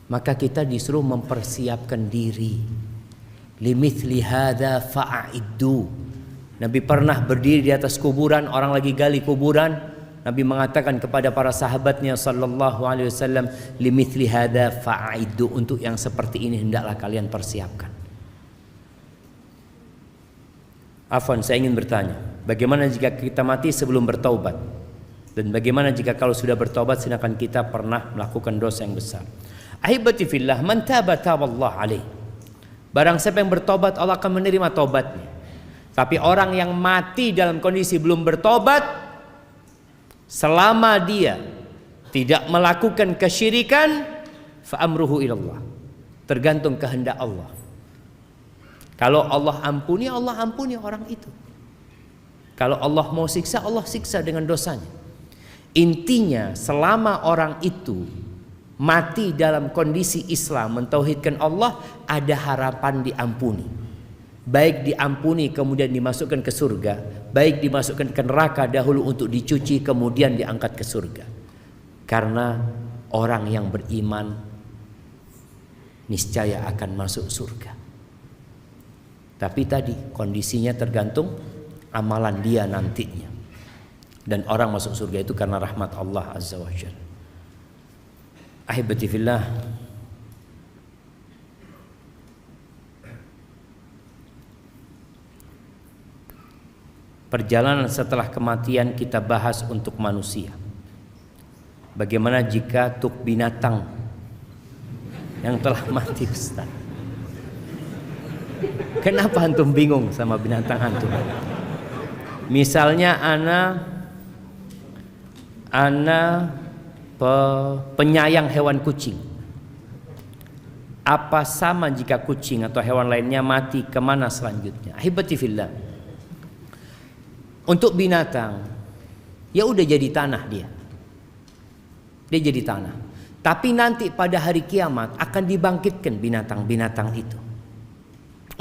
Maka kita disuruh mempersiapkan diri. Limithli hadza fa'iddu. Nabi pernah berdiri di atas kuburan, orang lagi gali kuburan. Nabi mengatakan kepada para sahabatnya sallallahu alaihi wasallam, limithli hadza fa'iddu, untuk yang seperti ini hendaklah kalian persiapkan. Afwan, saya ingin bertanya, bagaimana jika kita mati sebelum bertaubat? Dan bagaimana jika kalau sudah bertaubat sedangkan kita pernah melakukan dosa yang besar? Ahibati fillah, man taba taballah alaih. Barang siapa yang bertobat, Allah akan menerima taubatnya. Tapi orang yang mati dalam kondisi belum bertobat, selama dia tidak melakukan kesyirikan, fa amruhu ilallah, tergantung kehendak Allah. Kalau Allah ampuni orang itu. Kalau Allah mau siksa, Allah siksa dengan dosanya. Intinya selama orang itu mati dalam kondisi Islam, mentauhidkan Allah, ada harapan diampuni. Baik diampuni kemudian dimasukkan ke surga, baik dimasukkan ke neraka dahulu untuk dicuci kemudian diangkat ke surga. Karena orang yang beriman niscaya akan masuk surga. Tapi tadi kondisinya tergantung amalan dia nantinya. Dan orang masuk surga itu karena rahmat Allah Azza wa Jalla. Ahibati fillah, perjalanan setelah kematian kita bahas untuk manusia. Bagaimana jika untuk binatang yang telah mati, Ustaz? Kenapa antum bingung sama binatang antum? Misalnya ana penyayang hewan kucing. Apa sama jika kucing atau hewan lainnya mati, kemana selanjutnya? Ahibati fillah, untuk binatang ya udah jadi tanah, dia jadi tanah. Tapi nanti pada hari kiamat akan dibangkitkan binatang-binatang itu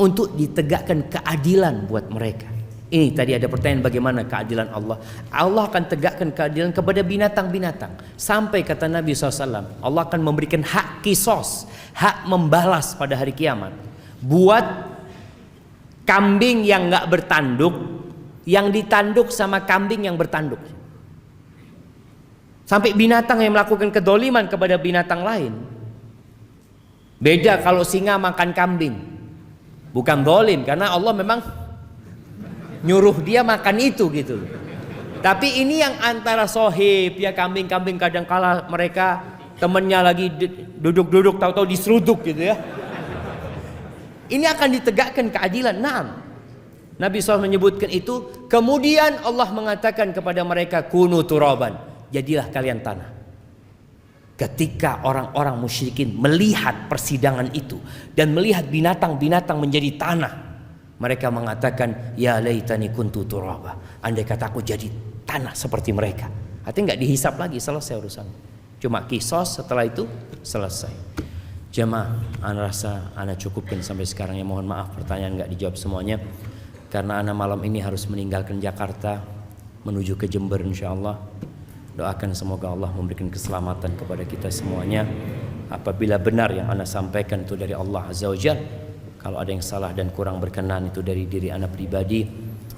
untuk ditegakkan keadilan buat mereka. Ini tadi ada pertanyaan, bagaimana keadilan Allah? Allah akan tegakkan keadilan kepada binatang-binatang. Sampai kata Nabi SAW, Allah akan memberikan hak kisos, hak membalas pada hari kiamat buat kambing yang gak bertanduk, yang ditanduk sama kambing yang bertanduk. Sampai binatang yang melakukan kedoliman kepada binatang lain. Beda kalau singa makan kambing, bukan dolim, karena Allah memang nyuruh dia makan itu gitu. Tapi ini yang antara sohib, ya kambing-kambing kadang kala mereka temennya lagi duduk-duduk tahu-tahu diseruduk gitu ya. Ini akan ditegakkan keadilan. Naam. Nabi SAW menyebutkan itu. Kemudian Allah mengatakan kepada mereka, kunu turaban, jadilah kalian tanah. Ketika orang-orang musyrikin melihat persidangan itu dan melihat binatang-binatang menjadi tanah, mereka mengatakan, ya laitani kuntu turaba, andai kata aku jadi tanah seperti mereka. Artinya nggak dihisap lagi, selesai urusan. Cuma kisos, setelah itu selesai. Jemaah, ana rasa ana cukupkan sampai sekarang ya. Mohon maaf pertanyaan nggak dijawab semuanya, karena ana malam ini harus meninggalkan Jakarta menuju ke Jember insyaallah. Doakan semoga Allah memberikan keselamatan kepada kita semuanya. Apabila benar yang ana sampaikan itu dari Allah Azza wa Jalla, kalau ada yang salah dan kurang berkenan itu dari diri ana pribadi,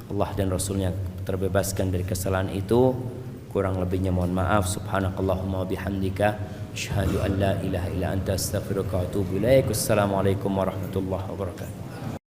Allah dan Rasulnya terbebaskan dari kesalahan itu. Kurang lebihnya mohon maaf. Subhanakallahumma wa bihamdika, asyhadu an la ilaha illa anta, astaghfiruka wa atubu ilaik. Wassalamualaikum warahmatullahi wabarakatuh.